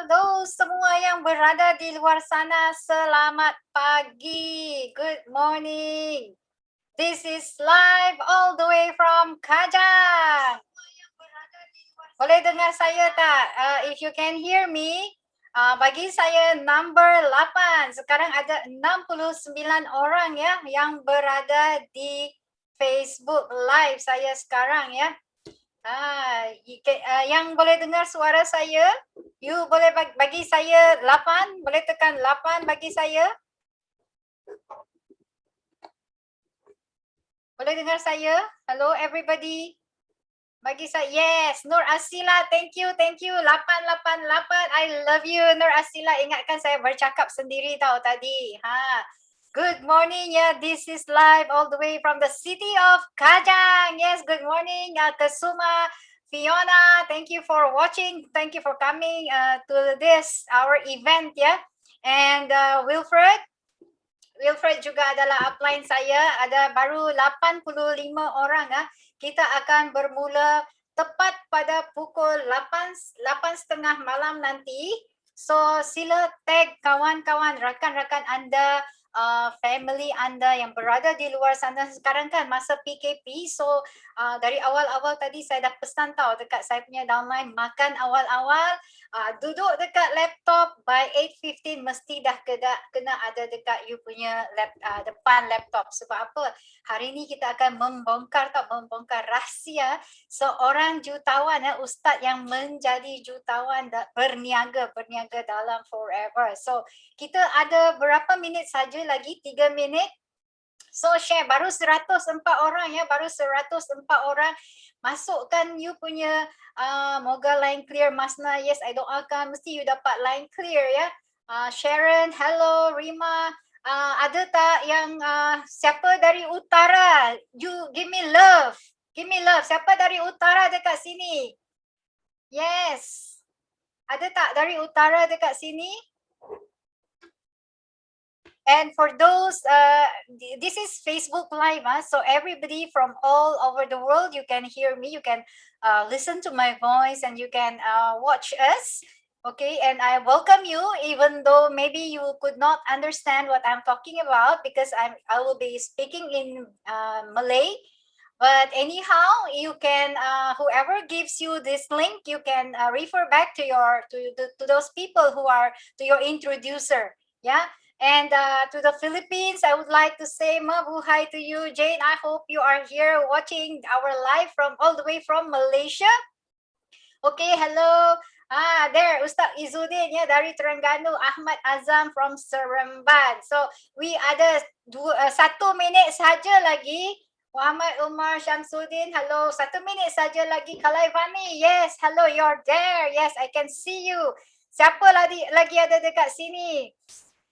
Halo semua yang berada di luar sana, selamat pagi. Good morning. This is live all the way from Kajang. Boleh dengar saya tak? If you can hear me, bagi saya number 8. Sekarang ada 69 orang ya yang berada di Facebook Live saya sekarang ya. Yang boleh dengar suara saya, you boleh bagi saya 8, boleh tekan 8 bagi saya. Boleh dengar saya? Hello everybody. Bagi saya, yes, Nur Asila, thank you, 888, I love you, Nur Asila. Ingatkan saya bercakap sendiri tahu tadi. Good morning, yeah, this is live all the way from the city of Kajang. Yes, good morning, Kasuma, Fiona, thank you for watching, thank you for coming to this, our event, yeah. And Wilfred juga adalah upline saya, ada baru 85 orang ya. Kita akan bermula tepat pada pukul 8.30 malam nanti. So sila tag kawan-kawan, rakan-rakan anda, family anda yang berada di luar sana. Sekarang kan masa PKP, so dari awal-awal tadi saya dah pesan tahu dekat saya punya downline, makan awal-awal, duduk dekat laptop by 8:15 mesti dah kena ada dekat you punya depan laptop. Sebab apa? Hari ni kita akan membongkar rahsia seorang jutawan ya, ustaz yang menjadi jutawan berniaga dalam forever. So kita ada berapa minit saja lagi? 3 minit. So share, baru 104 orang ya, baru 104 orang. Masukkan you punya moga line clear. Masna, yes, I doakan mesti you dapat line clear ya. Sharon, hello, Rima. Ada tak yang siapa dari utara? You give me love. Give me love. Siapa dari utara dekat sini? Yes. Ada tak dari utara dekat sini? And for those, this is Facebook Live, so everybody from all over the world, you can hear me, you can listen to my voice, and you can watch us. Okay, and I welcome you, even though maybe you could not understand what I'm talking about because I will be speaking in Malay. But anyhow, you can whoever gives you this link, you can refer back to to those people who are to your introducer. Yeah. And to the Philippines, I would like to say mabuhay to you, Jane. I hope you are here watching our live from all the way from Malaysia. Okay, hello. There, Ustaz Izzuddin ya dari Terengganu, Ahmad Azam from Seremban. So, we ada 1 minit saja lagi. Muhammad Umar Syamsuddin, hello. 1 minit saja lagi. Kalaivani, yes, hello, you're there. Yes, I can see you. Siapa lagi ada dekat sini?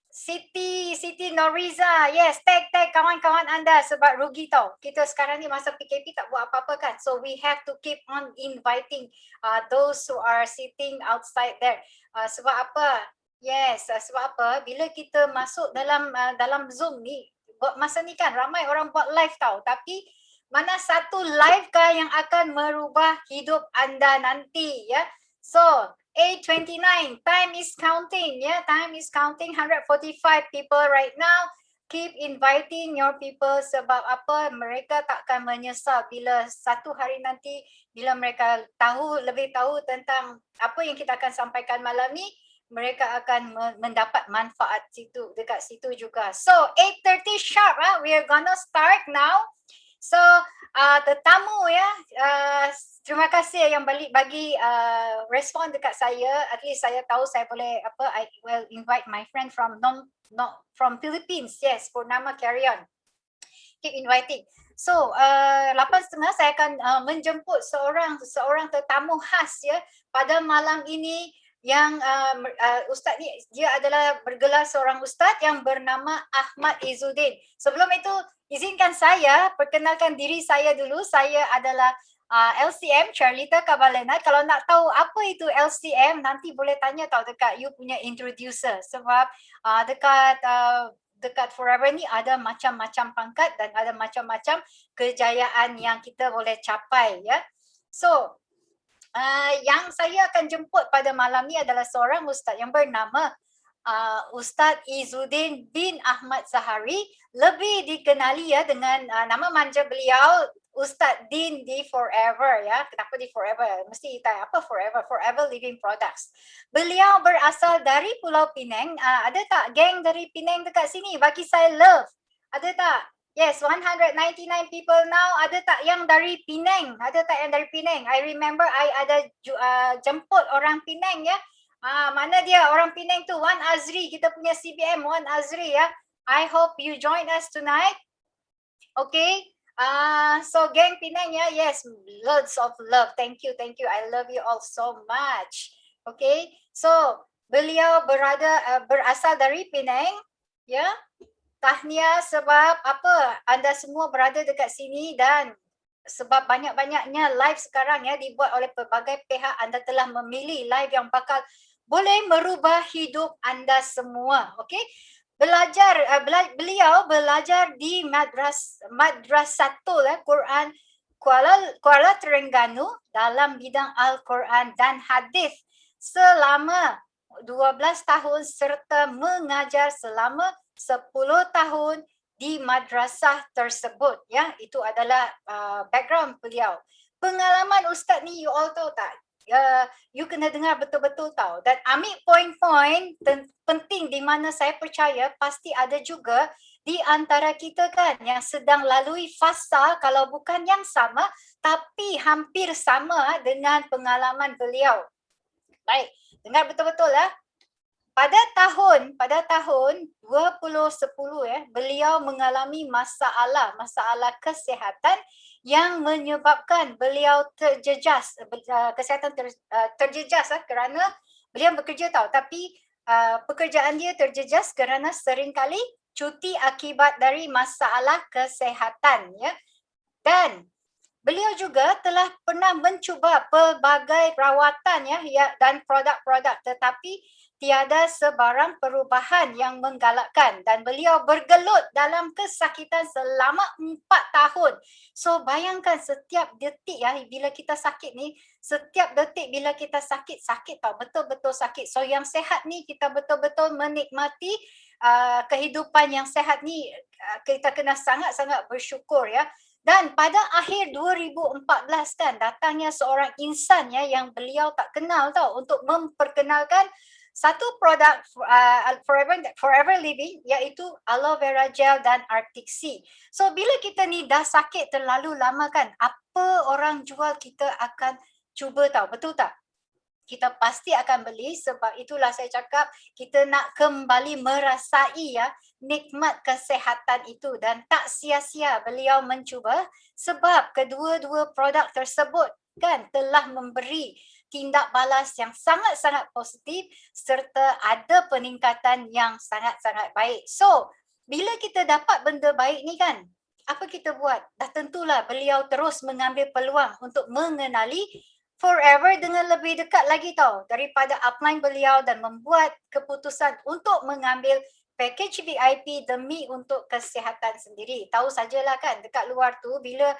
Siti Noriza, yes, tag kawan-kawan anda sebab rugi tau. Kita sekarang ni masa PKP tak buat apa-apa kan. So we have to keep on inviting those who are sitting outside there. Sebab apa? Yes, sebab apa? Bila kita masuk dalam Zoom ni, masa ni kan ramai orang buat live tau. Tapi mana satu live kah yang akan merubah hidup anda nanti ya? So 8:29, time is counting, yeah, time is counting, 145 people right now. Keep inviting your people sebab apa, mereka takkan menyesal bila satu hari nanti, bila mereka lebih tahu tentang apa yang kita akan sampaikan malam ni, mereka akan mendapat manfaat dekat situ juga. So 8:30 sharp, we are gonna start now. So tetamu ya, terima kasih yang bagi respon dekat saya. At least saya tahu saya boleh I will invite my friend from Philippines. Yes, Purnama, carry on. Keep inviting. So 8.30 saya akan menjemput seorang tetamu khas ya pada malam ini yang ustaz ni dia adalah bergelar seorang ustaz yang bernama Ahmad Izzuddin. Sebelum itu izinkan saya perkenalkan diri saya dulu. Saya adalah LCM, Charlita Cabalena. Kalau nak tahu apa itu LCM, nanti boleh tanya tahu dekat you punya introducer. Sebab dekat Forever ni ada macam-macam pangkat dan ada macam-macam kejayaan yang kita boleh capai ya. So Yang saya akan jemput pada malam ni adalah seorang ustaz yang bernama Ustaz Izzuddin bin Ahmad Zahari, lebih dikenali ya dengan nama manja beliau Ustaz Din di Forever ya. Kenapa di Forever? Mesti tanya apa Forever? Forever Living Products. Beliau berasal dari Pulau Pinang. Ada tak geng dari Pinang dekat sini? Bagi saya love. Ada tak? Yes, 199 people now. Ada tak yang dari Penang? Ada tak yang dari Penang? I remember I ada jemput orang Penang ya. Mana dia orang Penang tu? Wan Azri, kita punya CBM Wan Azri ya. I hope you join us tonight. Okay. So geng Penang ya. Yes, loads of love. Thank you, thank you. I love you all so much. Okay. So beliau berasal dari Penang ya. Tahniah sebab apa? Anda semua berada dekat sini dan sebab banyak-banyaknya live sekarang ya dibuat oleh pelbagai pihak, anda telah memilih live yang bakal boleh merubah hidup anda semua. Okey. Beliau belajar di Madrasatul Quran Kuala Terengganu dalam bidang Al-Quran dan hadis selama 12 tahun serta mengajar selama 10 tahun di madrasah tersebut ya. Itu adalah background beliau. Pengalaman ustaz ni you all tahu tak? You kena dengar betul-betul tahu. Dan ambil poin-poin penting di mana saya percaya pasti ada juga di antara kita kan yang sedang lalui fasa kalau bukan yang sama tapi hampir sama dengan pengalaman beliau. Baik, dengar betul-betul lah. Pada tahun 2010 beliau mengalami masalah kesihatan yang menyebabkan beliau terjejas, kesihatan terjejas kerana beliau bekerja tahu, tapi pekerjaan dia terjejas kerana seringkali cuti akibat dari masalah kesihatan ya. Dan beliau juga telah pernah mencuba pelbagai rawatan ya dan produk-produk, tetapi tiada sebarang perubahan yang menggalakkan dan beliau bergelut dalam kesakitan selama 4 tahun. So bayangkan setiap detik ya bila kita sakit ni, setiap detik bila kita sakit tau, betul-betul sakit. So yang sehat ni kita betul-betul menikmati kehidupan yang sehat ni, kita kena sangat-sangat bersyukur ya. Dan pada akhir 2014 kan datangnya seorang insan ya yang beliau tak kenal tau untuk memperkenalkan satu produk forever living iaitu aloe vera gel dan Arctic Sea. So bila kita ni dah sakit terlalu lama kan, apa orang jual kita akan cuba tahu, betul tak? Kita pasti akan beli, sebab itulah saya cakap kita nak kembali merasai ya nikmat kesihatan itu dan tak sia-sia beliau mencuba sebab kedua-dua produk tersebut kan telah memberi tindak balas yang sangat-sangat positif serta ada peningkatan yang sangat-sangat baik. So, bila kita dapat benda baik ni kan, apa kita buat? Dah tentulah beliau terus mengambil peluang untuk mengenali Forever dengan lebih dekat lagi tau daripada upline beliau dan membuat keputusan untuk mengambil package VIP demi untuk kesihatan sendiri. Tahu sajalah kan dekat luar tu bila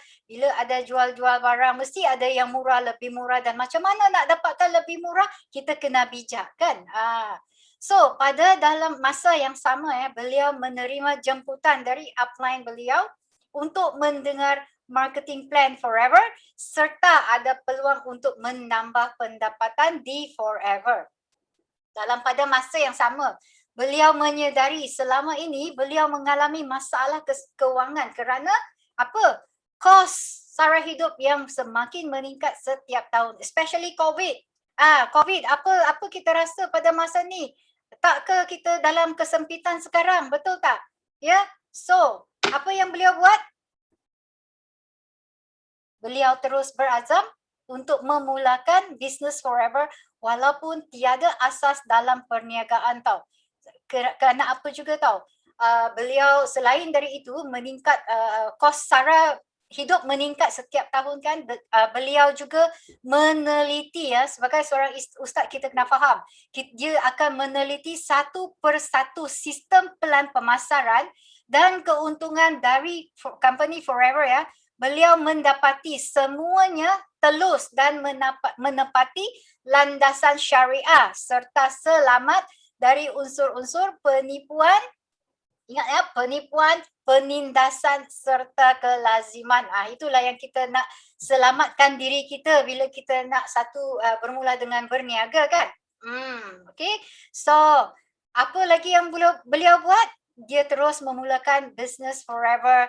ada jual-jual barang mesti ada yang murah, lebih murah, dan macam mana nak dapatkan lebih murah, kita kena bijak kan. So pada dalam masa yang sama beliau menerima jemputan dari upline beliau untuk mendengar marketing plan Forever serta ada peluang untuk menambah pendapatan di Forever. Dalam pada masa yang sama, beliau menyedari selama ini beliau mengalami masalah kewangan kerana apa? Kos sara hidup yang semakin meningkat setiap tahun, especially COVID. COVID apa kita rasa pada masa ni? Tak ke kita dalam kesempitan sekarang, betul tak? Ya. So, apa yang beliau buat? Beliau terus berazam untuk memulakan Business Forever walaupun tiada asas dalam perniagaan tau. Kerana apa juga tau, beliau selain dari itu meningkat kos sara hidup meningkat setiap tahun kan, beliau juga meneliti ya, sebagai seorang ustaz kita kena faham, dia akan meneliti satu persatu sistem pelan pemasaran dan keuntungan dari company Forever ya, beliau mendapati semuanya telus dan menepati landasan syariah serta selamat dari unsur-unsur penipuan. Ingat ya, penipuan, penindasan serta kelaziman. Itulah yang kita nak selamatkan diri kita bila kita nak bermula dengan berniaga kan. Okay. So, apa lagi yang beliau buat? Dia terus memulakan business forever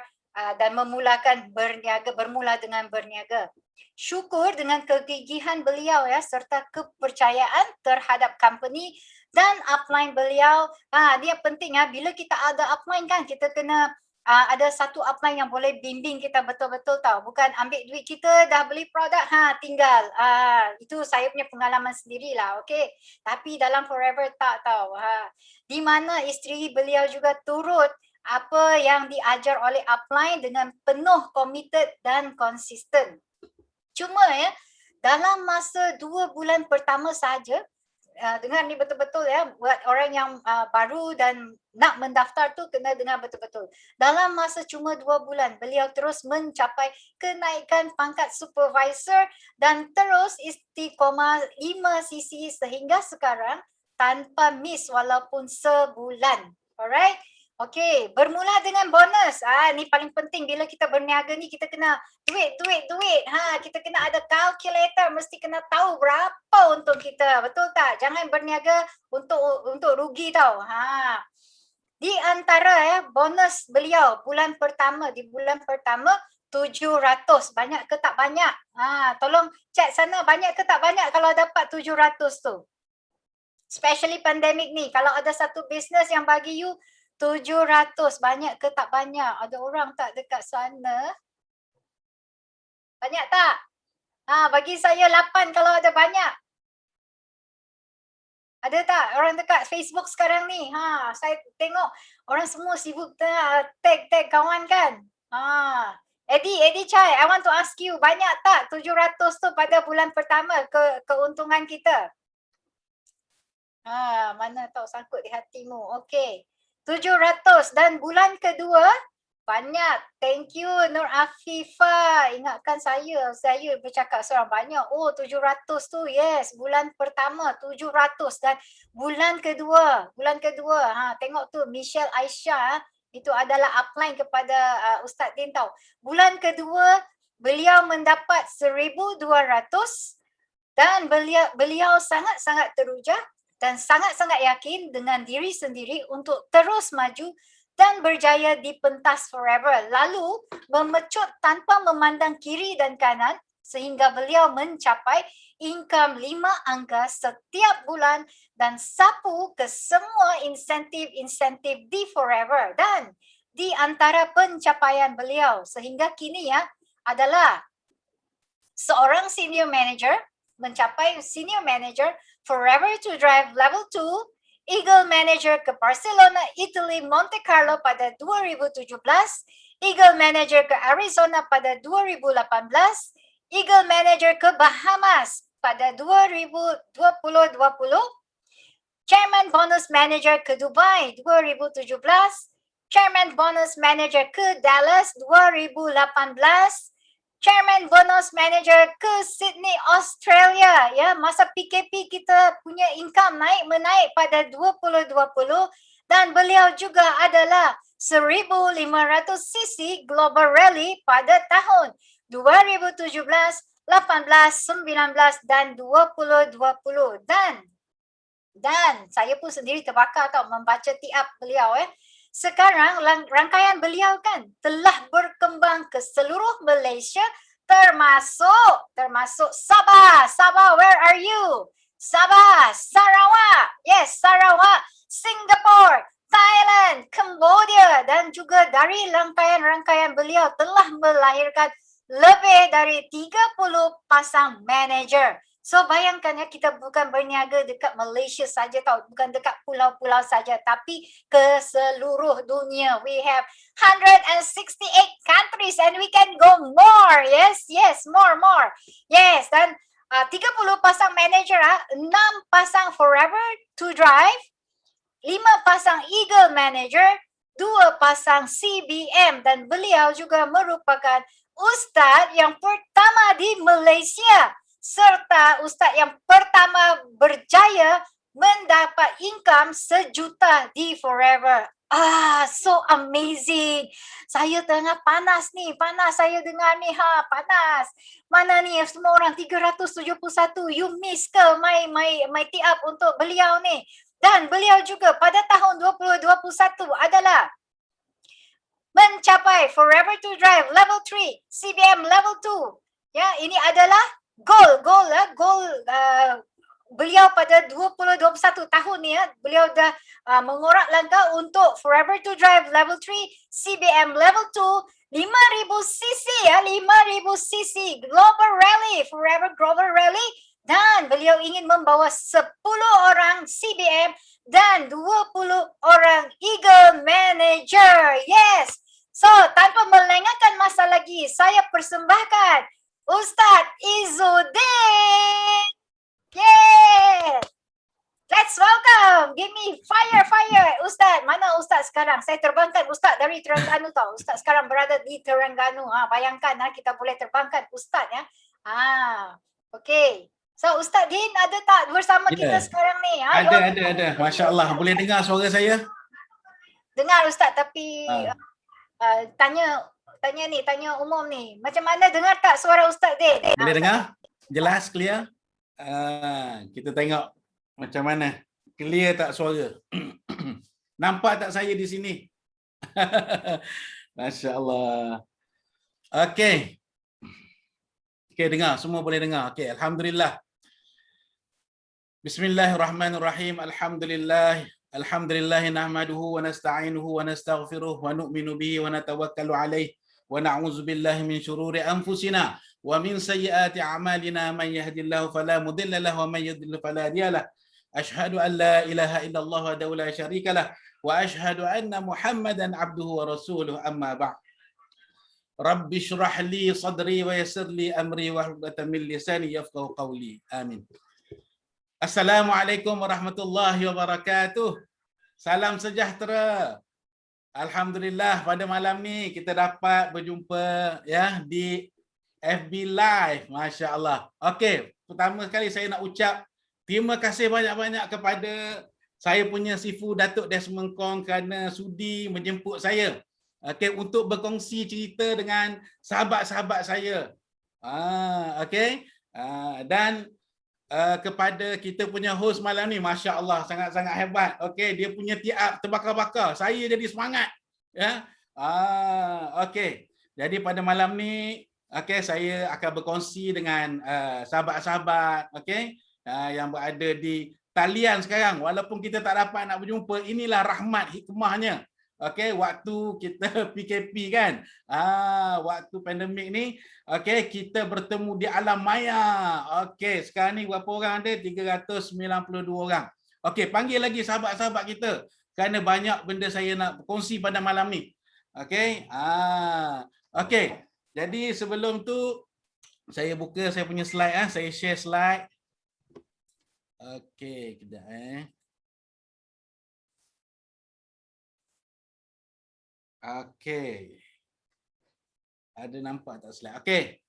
dan bermula dengan berniaga. Syukur dengan kegigihan beliau ya serta kepercayaan terhadap company dan upline beliau. Dia penting bila kita ada upline kan, kita kena ada satu upline yang boleh bimbing kita betul-betul tahu. Bukan ambil duit kita, dah beli produk, tinggal. Itu saya punya pengalaman sendirilah, okey. Tapi dalam Forever tak tahu. Di mana isteri beliau juga turut apa yang diajar oleh upline dengan penuh committed dan konsisten. Cuma ya, dalam masa 2 bulan pertama saja, dengar ni betul-betul ya, buat orang yang baru dan nak mendaftar tu kena dengar betul-betul. Dalam masa cuma 2 bulan, beliau terus mencapai kenaikan pangkat supervisor dan terus istiqomah 5 sisi sehingga sekarang tanpa miss walaupun sebulan. Alright? Okey, bermula dengan bonus. Ni paling penting bila kita berniaga ni, kita kena duit. Kita kena ada calculator, mesti kena tahu berapa untung kita. Betul tak? Jangan berniaga untuk rugi tau. Di antara bonus beliau di bulan pertama 700. Banyak ke tak banyak? Tolong cek sana, banyak ke tak banyak kalau dapat 700 tu? Especially pandemic ni, kalau ada satu business yang bagi you 700, banyak ke tak banyak? Ada orang tak dekat sana? Banyak tak? Bagi saya 8 kalau ada banyak. Ada tak orang dekat Facebook sekarang ni? Saya tengok orang semua sibuk tag kawan kan? Eddie Chai, I want to ask you, banyak tak 700 tu pada bulan pertama keuntungan kita? Mana tahu sangkut di hatimu. Okey. 700 dan bulan kedua banyak. Thank you Nur Afifah. Ingatkan saya bercakap seorang banyak. 700 tu yes, bulan pertama 700 dan bulan kedua tengok tu Michelle Aisyah itu adalah upline kepada Ustaz Din tahu. Bulan kedua beliau mendapat 1,200 dan beliau sangat-sangat teruja dan sangat-sangat yakin dengan diri sendiri untuk terus maju dan berjaya di pentas Forever. Lalu memecut tanpa memandang kiri dan kanan sehingga beliau mencapai income 5 angka setiap bulan dan sapu ke semua insentif di Forever. Dan di antara pencapaian beliau sehingga kini adalah seorang senior manager, mencapai senior manager Forever to Drive Level 2, Eagle Manager ke Barcelona, Italy, Monte Carlo pada 2017, Eagle Manager ke Arizona pada 2018, Eagle Manager ke Bahamas pada 2020, Chairman Bonus Manager ke Dubai 2017, Chairman Bonus Manager ke Dallas 2018, Chairman Bonus Manager ke Sydney, Australia. Masa PKP kita punya income menaik pada 2020 dan beliau juga adalah 1,500 cc Global Rally pada tahun 2017, 18, 19 dan 2020 dan saya pun sendiri terbakar membaca tiap beliau Sekarang rangkaian beliau kan telah berkembang ke seluruh Malaysia termasuk Sabah. Sabah, where are you? Sabah, Sarawak. Yes, Sarawak, Singapore, Thailand, Cambodia dan juga dari rangkaian beliau telah melahirkan lebih dari 30 pasang manager. So bayangkan kita bukan berniaga dekat Malaysia saja bukan dekat pulau-pulau saja tapi ke seluruh dunia. We have 168 countries and we can go more. Yes, more. Yes, dan 30 pasang manager, 6 pasang Forever to Drive, 5 pasang Eagle Manager, 2 pasang CBM dan beliau juga merupakan ustaz yang pertama di Malaysia serta ustaz yang pertama berjaya mendapat income 1 juta di Forever. So amazing. Saya tengah panas nih, panas saya dengar nih, panas. Mana nih semua orang 371, you miss ke my tee up untuk beliau nih. Dan beliau juga pada tahun 2021 adalah mencapai Forever to Drive level 3, CBM level 2. Ya, ini adalah goal beliau pada 2021 tahun ni ya, beliau dah mengorak langkah untuk Forever to Drive level 3, CBM level 2, 5000 cc ya, 5000 cc Global Rally, Forever Global Rally, dan beliau ingin membawa 10 orang CBM dan 20 orang Eagle Manager. Yes. So, tanpa melengahkan masa lagi, saya persembahkan Ustaz Izzuddin. Yay! Let's welcome. Give me fire. Ustaz, mana Ustaz sekarang? Saya terbangkan Ustaz dari Terengganu tau. Ustaz sekarang berada di Terengganu. Bayangkan kita boleh terbangkan Ustaz ya. Okay. So Ustaz Din ada tak bersama kita sekarang ni? Ada. Masya Allah. Boleh dengar suara saya? Dengar Ustaz, tapi tanya umum ni. Macam mana dengar tak suara Ustaz Din? Boleh dengar? Jelas, clear? Kita tengok macam mana. Clear tak suara? Nampak tak saya di sini? Masya Allah. Okey. Okey, dengar. Semua boleh dengar. Okey, Alhamdulillah. Bismillahirrahmanirrahim. Alhamdulillah. Alhamdulillah nahmaduhu wa nasta'inuhu wa nastaghfiruh wa nu'minu bihi wa natawakkalu alaih wa na'udzu billahi min syururi anfusina wa min sayyiati a'malina man yahdihillahu fala mudilla lahu wa man yudlil fala hadiyalah. Asyhadu an la ilaha illallah wahdahu la syarikalah wa asyhadu anna Muhammadan abduhu wa rasuluh, amma ba'd. Rabbi shrah li sadri wa yassir li amri wa hlul 'uqdatam min lisani yafqahu qawli. Amin. Assalamualaikum warahmatullahi wabarakatuh. Salam sejahtera. Alhamdulillah pada malam ni kita dapat berjumpa ya di FB Live. Masya Allah. Okey, pertama sekali saya nak ucap terima kasih banyak-banyak kepada saya punya Sifu Datuk Desmond Kong kerana sudi menjemput saya. Okey, untuk berkongsi cerita dengan sahabat-sahabat saya. Okey. Dan kepada kita punya host malam ni, Masya Allah, sangat-sangat hebat. Okey, dia punya tiap terbakar-bakar. Saya jadi semangat. Ya. Okey. Jadi pada malam ni, okey, saya akan berkongsi dengan sahabat-sahabat, okey, yang berada di talian sekarang. Walaupun kita tak dapat nak berjumpa, inilah rahmat hikmahnya. Okey, waktu kita PKP kan, waktu pandemik ni, okey, kita bertemu di alam maya. Okey, sekarang ni berapa orang ada? 392 orang. Okey, panggil lagi sahabat-sahabat kita kerana banyak benda saya nak kongsi pada malam ni. Okey, okey. Jadi sebelum tu saya buka saya punya slide, saya share slide. Okey, kejap Okey. Ada nampak tak slide? Okey.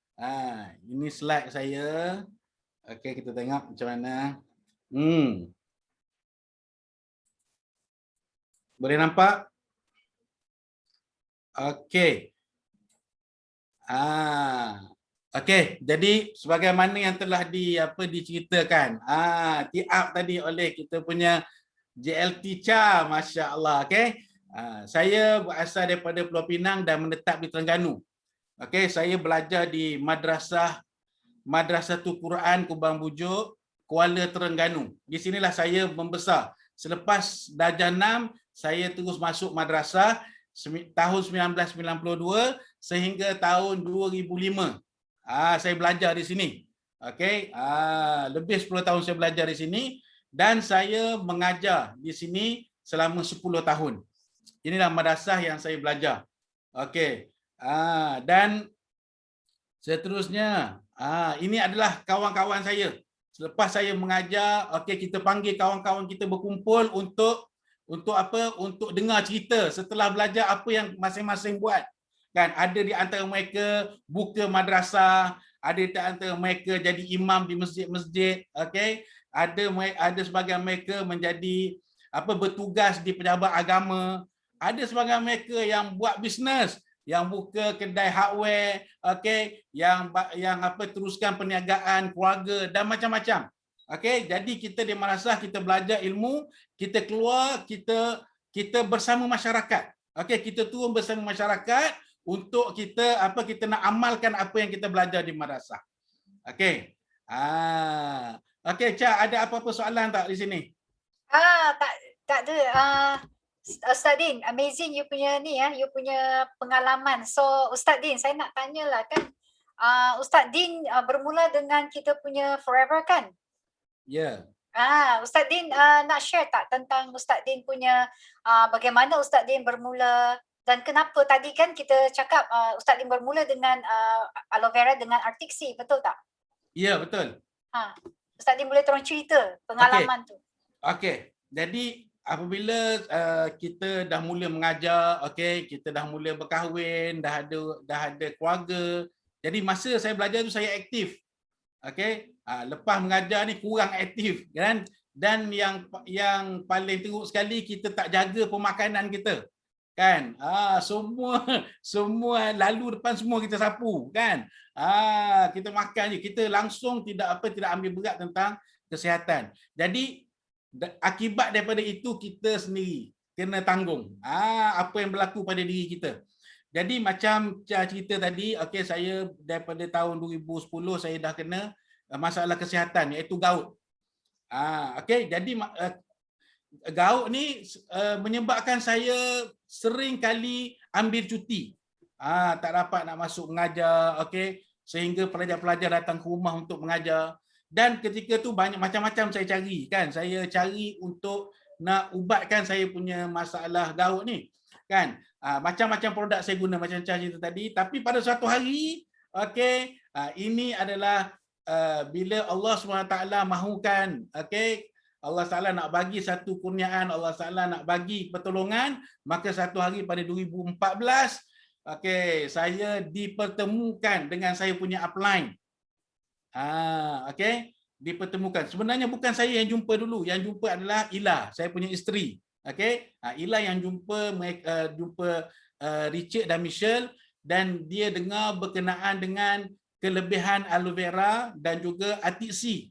Ini slide saya. Okey, kita tengok macam mana. Boleh nampak? Okey. Okey, jadi sebagaimana yang telah diceritakan, tiap tadi oleh kita punya JLT Cha, Masya Allah. Okey. Saya berasal daripada Pulau Pinang dan menetap di Terengganu. Okey, saya belajar di Madrasatul Quran Kubang Bujuk, Kuala Terengganu. Di sinilah saya membesar. Selepas darjah 6, saya terus masuk madrasah tahun 1992 sehingga tahun 2005. Saya belajar di sini. Okey, lebih 10 tahun saya belajar di sini dan saya mengajar di sini selama 10 tahun. Inilah madrasah yang saya belajar. Okey. Dan seterusnya, ini adalah kawan-kawan saya. Selepas saya mengajar, okey, kita panggil kawan-kawan kita berkumpul untuk apa? Untuk dengar cerita setelah belajar apa yang masing-masing buat. Kan ada di antara mereka buka madrasah, ada di antara mereka jadi imam di masjid-masjid, okey. Ada sebahagian mereka menjadi bertugas di pejabat agama. Ada sebahagian mereka yang buat bisnes, yang buka kedai hardware, okey, yang teruskan perniagaan keluarga dan macam-macam. Okey, jadi kita di madrasah kita belajar ilmu, kita keluar, kita bersama masyarakat. Okey, kita turun bersama masyarakat untuk kita nak amalkan apa yang kita belajar di madrasah. Okey. Okey, Cha, ada apa-apa soalan tak di sini? Tak ada. Ustaz Din, amazing you punya ni you punya pengalaman. So Ustaz Din, saya nak tanyalah kan, Ustaz Din bermula dengan kita punya Forever kan? Ya. Ustaz Din nak share tak tentang Ustaz Din punya bagaimana Ustaz Din bermula dan kenapa tadi kan kita cakap Ustaz Din bermula dengan aloe vera dengan Artiksi, betul tak? Ya, betul. Ustaz Din boleh tolong cerita pengalaman tu. Okey. Jadi apabila kita dah mula mengajar, okey, kita dah mula berkahwin, dah ada keluarga. Jadi masa saya belajar tu saya aktif. Okey. Lepas mengajar ni kurang aktif kan, dan yang paling teruk sekali kita tak jaga pemakanan kita. Kan? Semua lalu depan semua kita sapu kan. Kita makan je, kita langsung tidak ambil berat tentang kesihatan. Jadi akibat daripada itu kita sendiri kena tanggung apa yang berlaku pada diri kita. Jadi macam cerita tadi, okey, saya daripada tahun 2010 saya dah kena masalah kesihatan iaitu gout. Okey, jadi gout ni menyebabkan saya sering kali ambil cuti. Tak dapat nak masuk mengajar, okey, sehingga pelajar-pelajar datang ke rumah untuk mengajar. Dan ketika tu banyak macam-macam saya cari kan. Saya cari untuk nak ubatkan saya punya masalah gout ni. Kan? Macam-macam produk saya guna macam cerita tadi, tapi pada suatu hari, okey, ini adalah bila Allah SWT mahukan, okey, Allah Taala nak bagi satu kurniaan, Allah Taala nak bagi pertolongan, maka satu hari pada 2014, okey, saya dipertemukan dengan saya punya upline. Okey, dipertemukan. Sebenarnya bukan saya yang jumpa dulu, yang jumpa adalah Ila, saya punya isteri. Okey, Ila yang jumpa Richard dan Michelle, dan dia dengar berkenaan dengan kelebihan aloe vera dan juga Artiksi.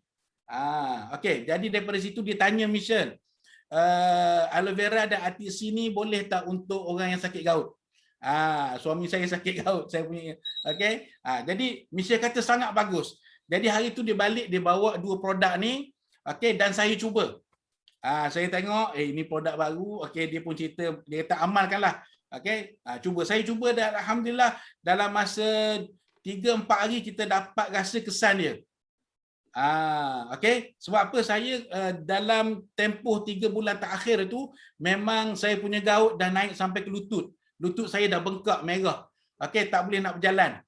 Okey, jadi daripada situ dia tanya Michelle, aloe vera dan Artiksi ni boleh tak untuk orang yang sakit gout? Suami saya sakit gout, saya punya. Okey, jadi Michelle kata sangat bagus. Jadi hari tu dia balik, dia bawa dua produk ni, okey, dan saya cuba. Saya tengok, ini produk baru, okey, dia pun cerita, dia kata amalkanlah. Okey, saya cuba dan alhamdulillah dalam masa 3-4 hari kita dapat rasa kesan dia. Okey, sebab apa saya dalam tempoh 3 bulan terakhir tu memang saya punya gout dah naik sampai ke lutut. Lutut saya dah bengkak merah. Okey, tak boleh nak berjalan.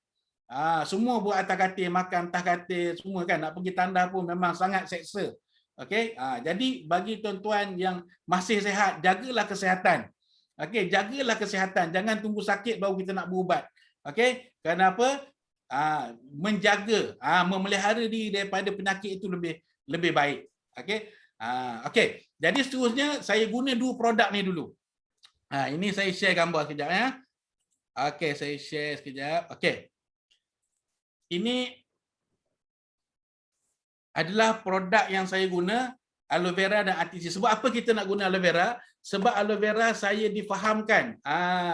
Semua buat atas katil, makan atas katil, semua kan, nak pergi tandas pun memang sangat seksa. Okey, jadi bagi tuan-tuan yang masih sihat, jagalah kesihatan. Okey, jagalah kesihatan, jangan tunggu sakit baru kita nak berubat. Okey, kenapa? Menjaga, memelihara diri daripada penyakit itu lebih baik. Okey. Okey. Jadi seterusnya saya guna dua produk ni dulu. Ini saya share gambar sekejap ya. Okey, saya share sekejap. Okey. Ini adalah produk yang saya guna, aloe vera dan Artiksi. Sebab apa kita nak guna aloe vera? Sebab aloe vera saya difahamkan.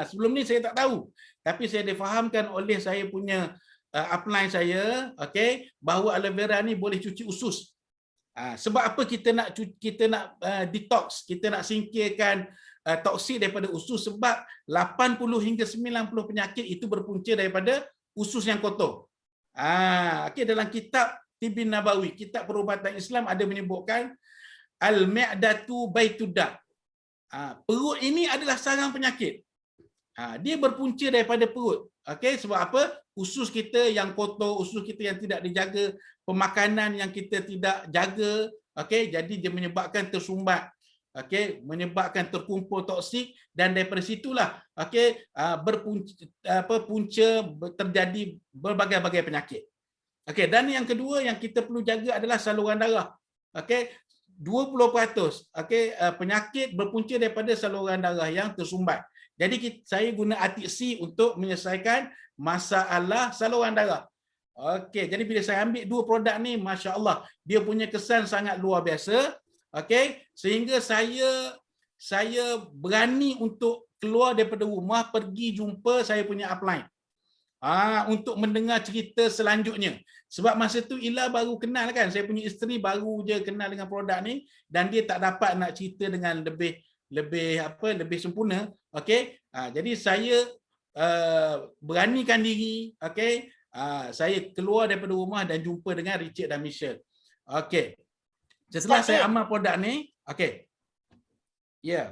Sebelum ni saya tak tahu. Tapi saya difahamkan oleh saya punya upline saya, okey, bahawa aloe vera ni boleh cuci usus. Sebab apa kita nak detox, kita nak singkirkan toksik daripada usus, sebab 80 hingga 90 penyakit itu berpunca daripada usus yang kotor. Okey, dalam kitab Tibbin Nabawi, kitab perubatan Islam ada menyebutkan al-mi'datu baitudda. Perut ini adalah sarang penyakit. Dia berpunca daripada perut. Okey, sebab apa? Usus kita yang kotor, usus kita yang tidak dijaga, pemakanan yang kita tidak jaga, okey, jadi dia menyebabkan tersumbat. okey, menyebabkan terkumpul toksik dan daripada situlah punca terjadi berbagai-bagai penyakit. Okey, dan yang kedua yang kita perlu jaga adalah saluran darah. Okey, 20% penyakit berpunca daripada saluran darah yang tersumbat. Jadi saya guna Atik C untuk menyelesaikan masalah saluran darah. Okey, jadi bila saya ambil dua produk ni, masya-Allah, dia punya kesan sangat luar biasa. Okey, sehingga saya berani untuk keluar daripada rumah pergi jumpa saya punya upline. Untuk mendengar cerita selanjutnya. Sebab masa tu Ila baru kenal kan, saya punya isteri baru je kenal dengan produk ni dan dia tak dapat nak cerita dengan lebih sempurna. Okey. Jadi saya beranikan diri, okey. Saya keluar daripada rumah dan jumpa dengan Richard dan Michelle. Okey. Setelah Ustaz saya Din. amal produk ni, okey. Ya. Yeah.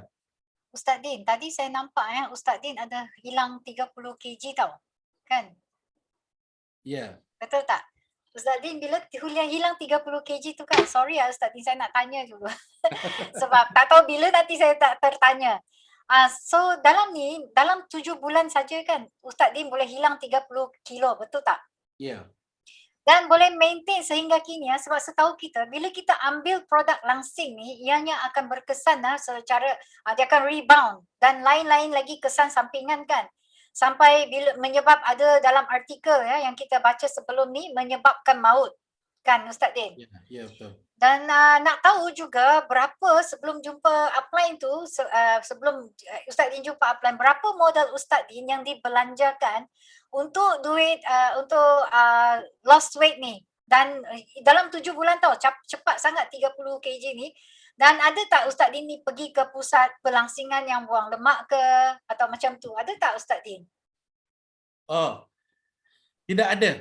Ustaz Din, tadi saya nampak Ustaz Din ada hilang 30 kg tau. Kan? Ya. Yeah. Betul tak? Ustaz Din, bila hilang 30 kg tu kan, sorry Ustaz Din, saya nak tanya juga. Sebab tak tahu bila nanti saya tak tertanya. So dalam 7 bulan saja kan, Ustaz Din boleh hilang 30 kilo, betul tak? Ya. Yeah. Dan boleh maintain sehingga kini sebab setahu kita, bila kita ambil produk langsing ni, ianya akan berkesan secara, dia akan rebound dan lain-lain lagi kesan sampingan kan. Sampai bila menyebab ada dalam artikel yang kita baca sebelum ni menyebabkan maut kan Ustaz Din. Ya, betul. Dan nak tahu juga berapa sebelum jumpa upline tu, sebelum Ustaz Din jumpa upline, berapa modal Ustaz Din yang dibelanjakan untuk duit untuk lost weight ni. Dan dalam 7 bulan tau, cepat sangat 30 kg ni. Dan ada tak Ustaz Din ni pergi ke pusat pelangsingan yang buang lemak ke atau macam tu? Ada tak Ustaz Din? Oh, tidak ada.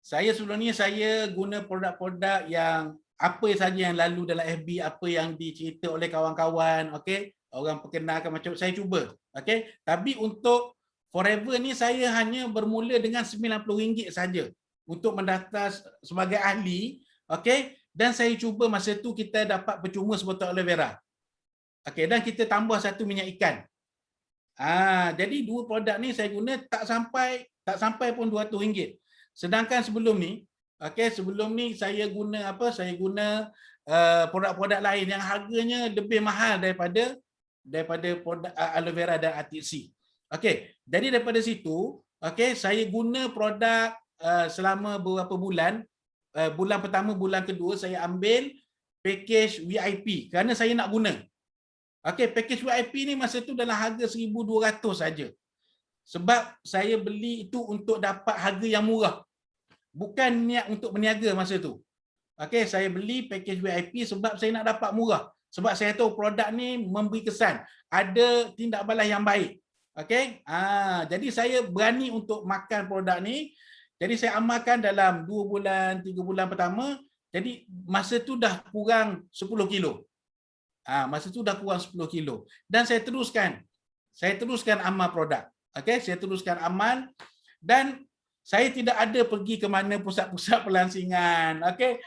Saya sebelum ni saya guna produk-produk yang apa saja yang lalu dalam FB, apa yang dicerita oleh kawan-kawan, okey, orang perkenalkan macam saya cuba, okey. Tapi untuk Forever ni saya hanya bermula dengan RM90 saja untuk mendaftar sebagai ahli, okey. Dan saya cuba masa tu kita dapat percuma sebotol aloe vera. Okey, dan kita tambah satu minyak ikan. Jadi dua produk ni saya guna tak sampai pun RM200. Sedangkan sebelum ni, sebelum ni saya guna produk-produk lain yang harganya lebih mahal daripada produk aloe vera dan Atik C. Okey, jadi daripada situ, saya guna produk selama beberapa bulan. Bulan pertama, bulan kedua saya ambil package VIP kerana saya nak guna. Okey, package VIP ni masa tu dalam harga RM1,200 saja. Sebab saya beli itu untuk dapat harga yang murah. Bukan niat untuk berniaga masa tu. Okey, saya beli package VIP sebab saya nak dapat murah. Sebab saya tahu produk ni memberi kesan. Ada tindak balas yang baik. Okey, jadi saya berani untuk makan produk ni. Jadi saya amalkan dalam 2 bulan, 3 bulan pertama. Jadi masa tu dah kurang 10 kilo. Masa tu dah kurang 10 kilo. Dan saya teruskan amal produk. Okey, saya teruskan amal dan saya tidak ada pergi ke mana pusat-pusat pelansingan. Okey,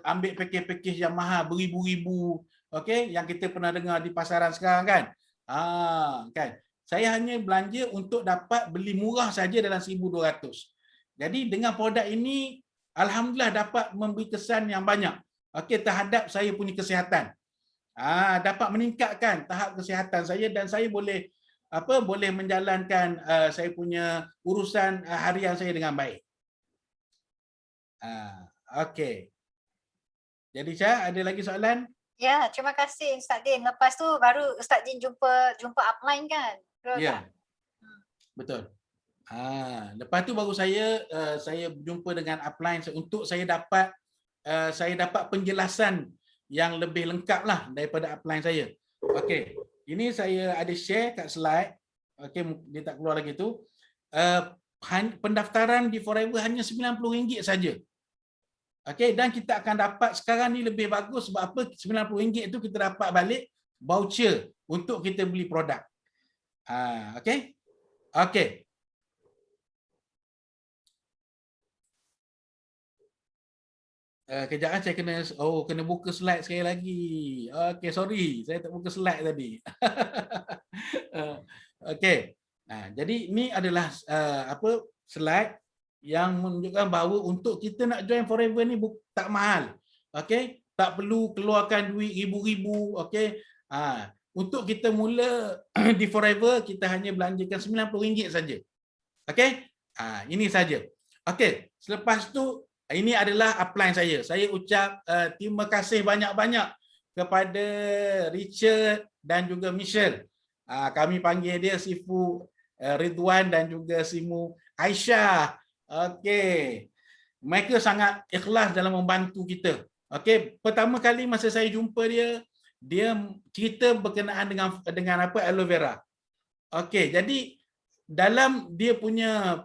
ambil pakej-pakej yang mahal beribu-ribu. Okey, yang kita pernah dengar di pasaran sekarang kan. Kan. Saya hanya belanja untuk dapat beli murah saja dalam 1,200. Jadi dengan produk ini alhamdulillah dapat memberi kesan yang banyak. Okey, terhadap saya punya kesihatan. Dapat meningkatkan tahap kesihatan saya dan saya boleh menjalankan saya punya urusan harian saya dengan baik. Okey. Jadi Syah, ada lagi soalan? Ya, terima kasih Ustaz Din. Lepas tu baru Ustaz Din jumpa upline kan? Ya. Betul. Lepas tu baru saya berjumpa dengan upline untuk saya dapat penjelasan yang lebih lengkap lah daripada upline saya. Okey, ini saya ada share kat slide. Okey, dia tak keluar lagi tu. Pendaftaran di Forever hanya RM90 saja. Okey, dan kita akan dapat sekarang ni lebih bagus sebab apa? RM90 itu kita dapat balik voucher untuk kita beli produk. Okey. Okey. Kejap saya kena buka slide sekali lagi. Okey, sorry, saya tak buka slide tadi. Okey. Jadi ni adalah apa slide yang menunjukkan bahawa untuk kita nak join Forever ni tak mahal. Okey, tak perlu keluarkan duit ribu-ribu, okey. Untuk kita mula di Forever kita hanya belanjakan RM90 saja. Okey? Ini saja. Okey, selepas tu ini adalah upline saya. Saya ucap terima kasih banyak-banyak kepada Richard dan juga Michelle. Kami panggil dia Sifu Ridwan dan juga Simu Aisyah. Okey. Mereka sangat ikhlas dalam membantu kita. Okey, pertama kali masa saya jumpa dia, dia cerita berkenaan dengan apa aloe vera. Okey, jadi dalam dia punya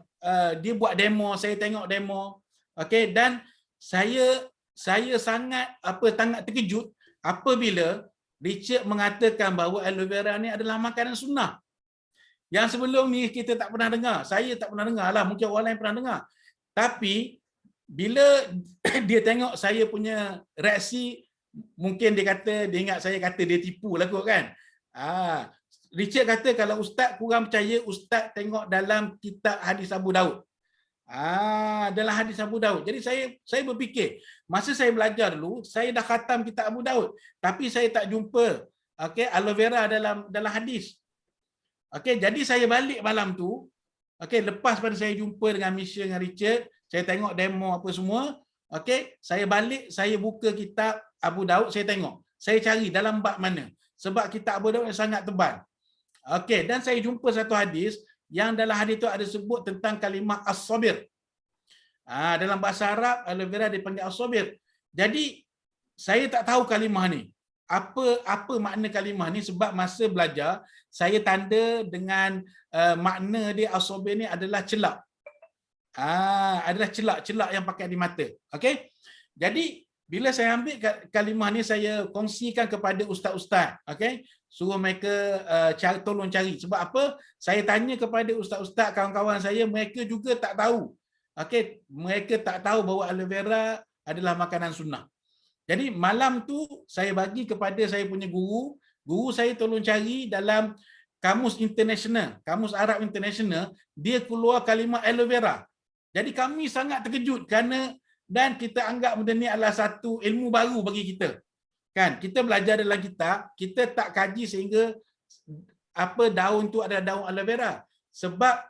dia buat demo, saya tengok demo. Okey, dan saya sangat terkejut apabila Richard mengatakan bahawa aloe vera ni adalah makanan sunnah. Yang sebelum ni kita tak pernah dengar. Saya tak pernah dengar lah, mungkin orang lain pernah dengar. Tapi bila dia tengok saya punya reaksi, mungkin dia ingat saya kata dia tipu lah kot kan. Richard kata kalau ustaz kurang percaya, ustaz tengok dalam kitab hadis Abu Daud. Dalam hadis Abu Daud. Jadi saya berfikir, masa saya belajar dulu, saya dah khatam kitab Abu Daud, tapi saya tak jumpa aloe vera dalam hadis. Jadi saya balik malam tu, lepas pada saya jumpa dengan Michelle dengan Richard, saya tengok demo apa semua, saya balik, saya buka kitab Abu Daud, saya tengok. Saya cari dalam bab mana. Sebab kitab Abu Daud sangat tebal. Dan saya jumpa satu hadis yang dalam hadis itu ada sebut tentang kalimah as-sabir. Dalam bahasa Arab aloe vera dipanggil as-sabir. Jadi saya tak tahu kalimah ni. Apa makna kalimah ni, sebab masa belajar saya tanda dengan makna dia as-sabir ni adalah celak. Adalah celak yang pakai di mata. Okey. Jadi bila saya ambil kalimah ni, saya kongsikan kepada ustaz-ustaz. Okey. Suruh mereka tolong cari. Sebab apa? Saya tanya kepada ustaz-ustaz, kawan-kawan saya, mereka juga tak tahu. Okey, mereka tak tahu bahawa aloe vera adalah makanan sunnah. Jadi malam tu saya bagi kepada saya punya guru saya tolong cari dalam kamus international, kamus Arab international, dia keluar kalimah aloe vera. Jadi kami sangat terkejut dan kita anggap benda ni adalah satu ilmu baru bagi kita. Kan, kita belajar dalam kitab, kita tak kaji sehingga apa daun tu adalah daun aloe vera. Sebab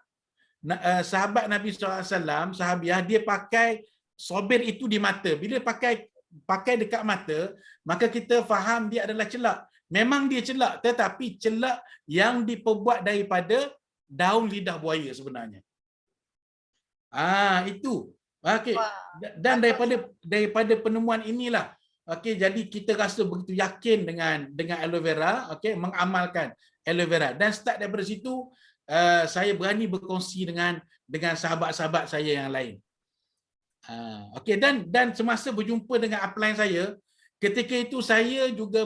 sahabat Nabi SAW, sahabiah, dia pakai sobir itu di mata. Bila pakai dekat mata, maka kita faham dia adalah celak. Memang dia celak, tetapi celak yang diperbuat daripada daun lidah buaya sebenarnya. Itu. Okey. Dan daripada penemuan inilah, jadi kita rasa begitu yakin dengan aloe vera, mengamalkan aloe vera, dan start daripada situ saya berani berkongsi dengan sahabat-sahabat saya yang lain. Dan semasa berjumpa dengan upline saya, ketika itu saya juga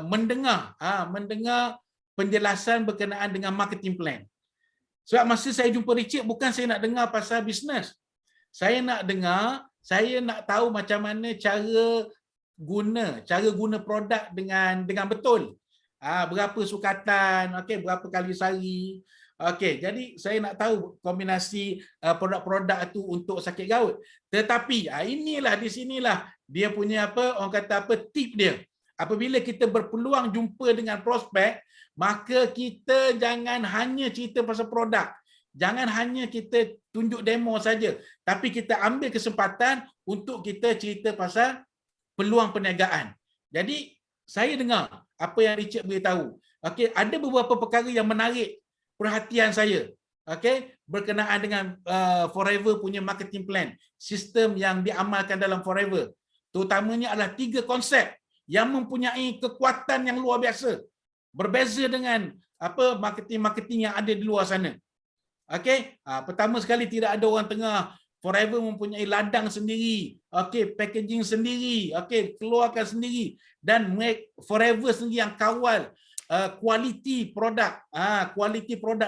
mendengar penjelasan berkenaan dengan marketing plan. Sebab masa saya jumpa Richard, bukan saya nak dengar pasal bisnes. Saya nak tahu macam mana cara guna produk dengan betul. Berapa sukatan, berapa kali sehari. Jadi saya nak tahu kombinasi produk-produk itu untuk sakit gout. Tetapi di sinilah dia punya tip dia. Apabila kita berpeluang jumpa dengan prospek, maka kita jangan hanya cerita pasal produk. Jangan hanya kita tunjuk demo saja, tapi kita ambil kesempatan untuk kita cerita pasal peluang perniagaan. Jadi saya dengar apa yang Richard beritahu. Ada beberapa perkara yang menarik perhatian saya. Berkenaan dengan Forever punya marketing plan, sistem yang diamalkan dalam Forever. Terutamanya adalah 3 konsep yang mempunyai kekuatan yang luar biasa. Berbeza dengan marketing-marketing yang ada di luar sana. Pertama sekali, tidak ada orang tengah. Forever mempunyai ladang sendiri, packaging sendiri, keluarkan sendiri, dan Forever sendiri yang kawal kualiti produk,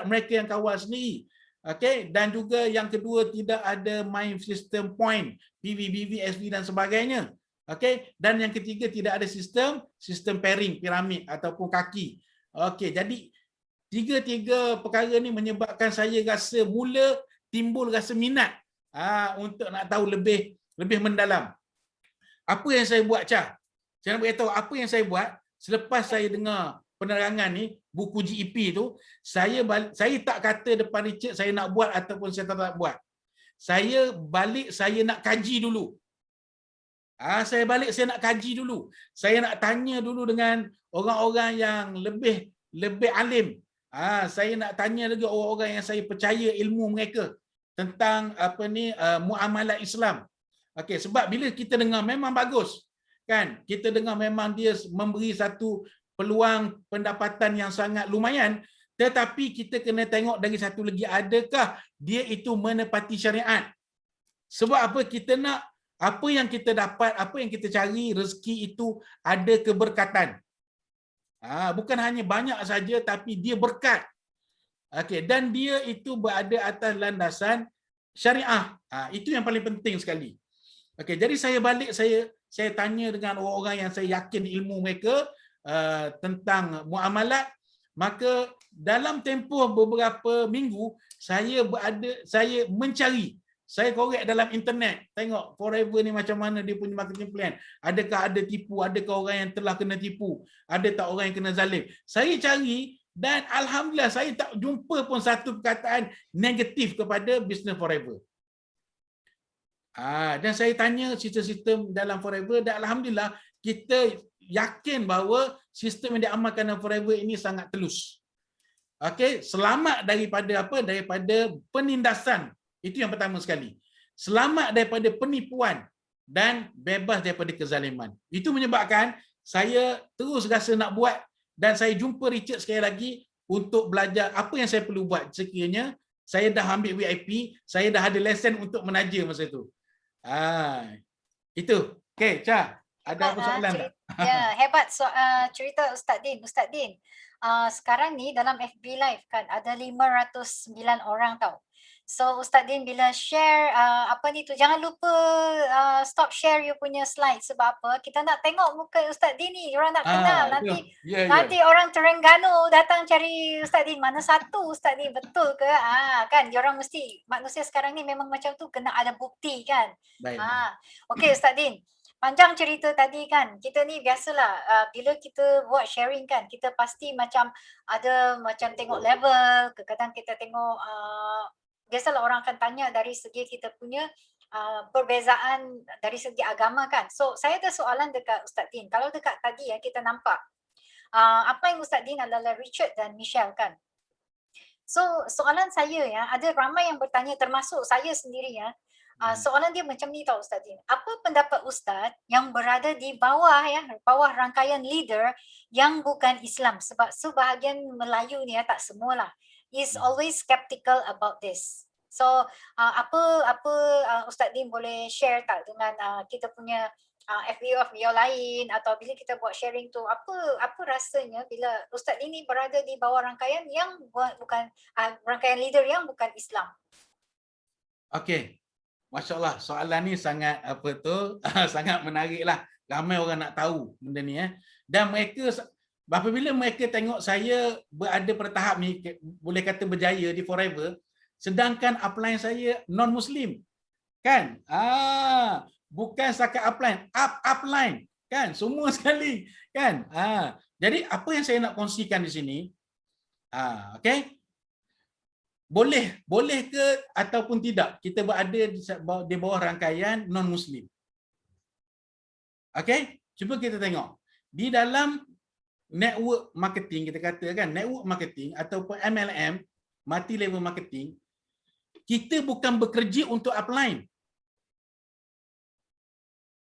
mereka yang kawal sendiri. Okey, dan juga yang kedua tidak ada main sistem point, PV, BV, SV dan sebagainya. Okey, dan yang ketiga tidak ada sistem pairing, piramid ataupun kaki. Okey, jadi tiga-tiga perkara ni menyebabkan saya rasa mula timbul rasa minat untuk nak tahu lebih mendalam. Apa yang saya buat, Cah? Saya nak beritahu apa yang saya buat selepas saya dengar penerangan ni, buku GEP tu, saya tak kata depan Richard saya nak buat ataupun saya tak buat. Saya balik, saya nak kaji dulu. Saya balik, saya nak kaji dulu. Saya nak tanya dulu dengan orang-orang yang lebih alim. Saya nak tanya lagi orang-orang yang saya percaya ilmu mereka tentang muamalah Islam. Okey, sebab bila kita dengar memang bagus. Kan? Kita dengar memang dia memberi satu peluang pendapatan yang sangat lumayan, tetapi kita kena tengok dari satu lagi, adakah dia itu menepati syariat? Sebab apa? Kita nak apa yang kita dapat, apa yang kita cari, rezeki itu ada keberkatan. Bukan hanya banyak saja, tapi dia berkat. Okey, dan dia itu berada atas landasan syariah. Itu yang paling penting sekali. Okey, jadi saya balik, saya tanya dengan orang-orang yang saya yakin ilmu mereka tentang muamalat. Maka dalam tempoh beberapa minggu saya mencari, saya korek dalam internet, tengok Forever ni macam mana dia punya marketing plan. Adakah ada tipu, adakah orang yang telah kena tipu, ada tak orang yang kena zalim. Saya cari dan alhamdulillah saya tak jumpa pun satu perkataan negatif kepada Business Forever. Dan saya tanya sistem-sistem dalam Forever dan alhamdulillah kita yakin bahawa sistem yang diamalkan dalam Forever ini sangat telus. Okey, selamat daripada penindasan. Itu yang pertama sekali. Selamat daripada penipuan dan bebas daripada kezaliman. Itu menyebabkan saya terus rasa nak buat dan saya jumpa Richard sekali lagi untuk belajar apa yang saya perlu buat sekiranya saya dah ambil VIP, saya dah ada lesen untuk menaja masa itu. Itu. Okey, Cha, ada apa soalan tak? Ya, hebat cerita Ustaz Din. Ustaz Din, sekarang ni dalam FB Live kan ada 509 orang tau. So Ustaz Din bila share jangan lupa stop share you punya slide. Sebab apa? Kita nak tengok muka Ustaz Din ni. Orang nak kenal. Nanti orang Terengganu datang cari Ustaz Din. Mana satu Ustaz Din, betul ke? Kan diorang mesti, manusia sekarang ni memang macam tu, kena ada bukti kan. Okey Ustaz Din, panjang cerita tadi kan, kita ni biasalah bila kita buat sharing kan, kita pasti macam ada macam tengok level, kadang-kadang kita tengok biasalah orang akan tanya dari segi kita punya perbezaan dari segi agama kan. So saya ada soalan dekat Ustaz Din. Kalau dekat tadi kita nampak apa yang Ustaz Din adalah Richard dan Michelle kan. So soalan saya ada ramai yang bertanya termasuk saya sendiri soalan dia macam ni tau Ustaz Din. Apa pendapat Ustaz yang berada di bawah bawah rangkaian leader yang bukan Islam? Sebab sebahagian Melayu ni tak semualah is always skeptical about this. So apa Ustaz Din boleh share tak dengan kita punya FBO lain, atau bila kita buat sharing tu, apa rasanya bila Ustaz Din ni berada di bawah rangkaian yang bukan rangkaian leader yang bukan Islam? Okey. Masya-Allah, soalan ni sangat sangat menariklah. Ramai orang nak tahu benda ni Dan mereka apabila mereka tengok saya berada pada tahap ni, boleh kata berjaya di Forever, sedangkan upline saya non-Muslim. Kan? Bukan setakat upline. Kan? Semua sekali. Kan? Jadi apa yang saya nak kongsikan di sini, okey? Boleh ke ataupun tidak kita berada di bawah rangkaian non-Muslim. Okey? Cuba kita tengok. Di dalam network marketing, kita katakan network marketing ataupun MLM, multi level marketing, kita bukan bekerja untuk upline.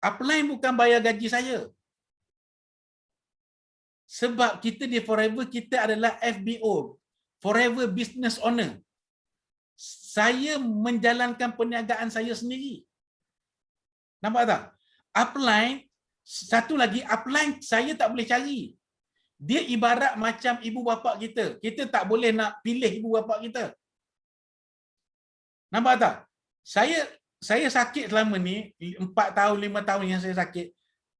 Upline bukan bayar gaji saya. Sebab kita di Forever, kita adalah FBO, Forever Business Owner. Saya menjalankan perniagaan saya sendiri. Nampak tak? Upline, satu lagi, upline saya tak boleh cari. Dia ibarat macam ibu bapa kita. Kita tak boleh nak pilih ibu bapa kita. Nampak tak? Saya sakit selama ni 4 tahun 5 tahun yang saya sakit.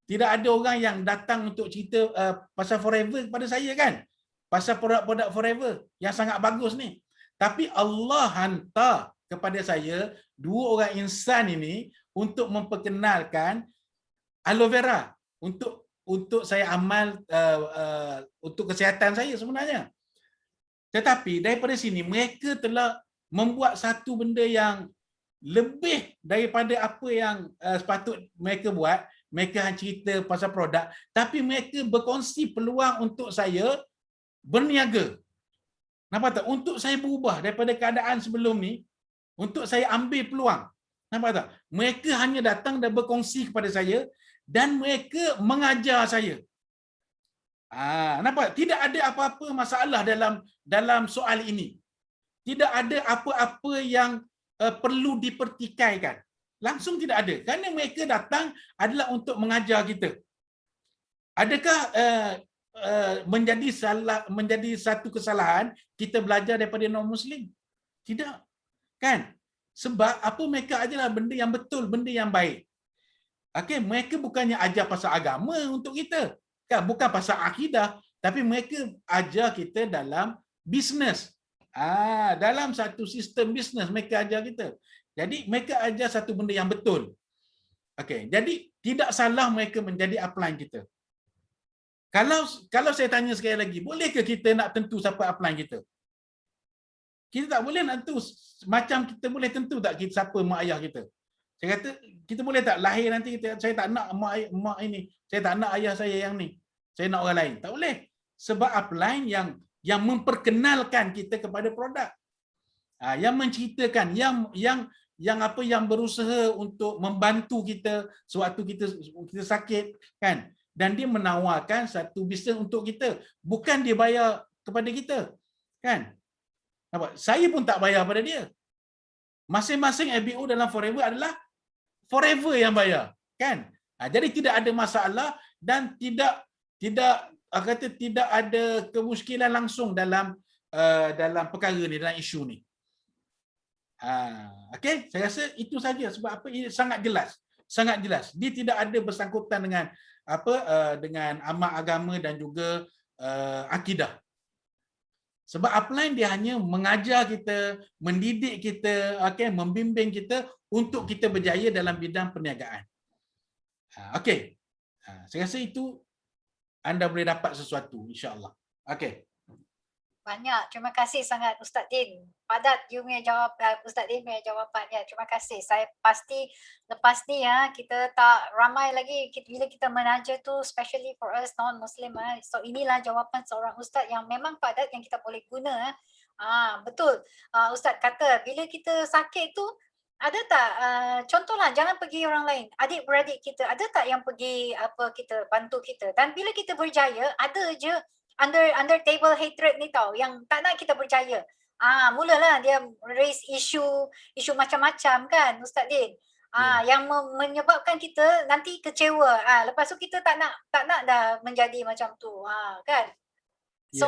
Tidak ada orang yang datang untuk cerita pasal Forever kepada saya kan. Pasal produk-produk Forever yang sangat bagus ni. Tapi Allah hantar kepada saya 2 orang insan ini untuk memperkenalkan aloe vera untuk saya amal untuk kesihatan saya sebenarnya. Tetapi daripada sini mereka telah membuat satu benda yang lebih daripada apa yang sepatut mereka buat. Mereka hanya cerita pasal produk, tapi mereka berkongsi peluang untuk saya berniaga. Nampak tak? Untuk saya berubah daripada keadaan sebelum ni, untuk saya ambil peluang. Nampak tak? Mereka hanya datang dan berkongsi kepada saya dan mereka mengajar saya. Nampak? Tidak ada apa-apa masalah dalam soal ini. Tidak ada apa-apa yang perlu dipertikaikan. Langsung tidak ada. Kerana mereka datang adalah untuk mengajar kita. Adakah menjadi satu kesalahan kita belajar daripada non-Muslim? Tidak. Kan? Sebab apa mereka ajarlah benda yang betul, benda yang baik. Okey, mereka bukannya ajar pasal agama untuk kita. Kan? Bukan pasal akidah. Tapi mereka ajar kita dalam bisnes. Dalam satu sistem bisnes mereka ajar kita. Jadi mereka ajar satu benda yang betul. Okey, jadi tidak salah mereka menjadi upline kita. Kalau saya tanya sekali lagi, bolehkah kita nak tentu siapa upline kita? Kita tak boleh nak tentu. Macam kita boleh tentu tak siapa mak ayah kita? Saya kata, kita boleh tak lahir nanti saya tak nak mak ini, saya tak nak ayah saya yang ni. Saya nak orang lain. Tak boleh. Sebab upline yang memperkenalkan kita kepada produk. Yang menceritakan, yang berusaha untuk membantu kita sewaktu kita sakit kan, dan dia menawarkan satu bisnes untuk kita, bukan dia bayar kepada kita kan. Nampak? Saya pun tak bayar pada dia. Masing-masing FBO dalam Forever adalah Forever yang bayar kan. Jadi tidak ada masalah dan tidak ada kemuskilan langsung dalam perkara ni, dalam isu ni. Okey, saya rasa itu saja. Sebab apa? Ini sangat jelas. Dia tidak ada bersangkutan dengan dengan amat agama dan juga akidah. Sebab upline dia hanya mengajar kita, mendidik kita, membimbing kita untuk kita berjaya dalam bidang perniagaan. Okey. Saya rasa itu anda boleh dapat sesuatu, insya-Allah. Okey. Banyak. Terima kasih sangat Ustaz Din. Padat you punya Ustaz Din punya jawapannya. Terima kasih. Saya pasti lepas ni kita tak ramai lagi bila kita menaja tu, especially for us non-Muslim. So inilah jawapan seorang Ustaz yang memang padat yang kita boleh guna. Betul. Ustaz kata bila kita sakit tu, ada tak contohlah jangan pergi orang lain, adik-beradik kita ada tak yang pergi kita bantu kita, dan bila kita berjaya ada je under table hatred ni tau yang tak nak kita berjaya. Mulalah dia raise isu macam-macam kan Ustaz Din. Yang menyebabkan kita nanti kecewa. Lepas tu kita tak nak dah menjadi macam tu. Kan? So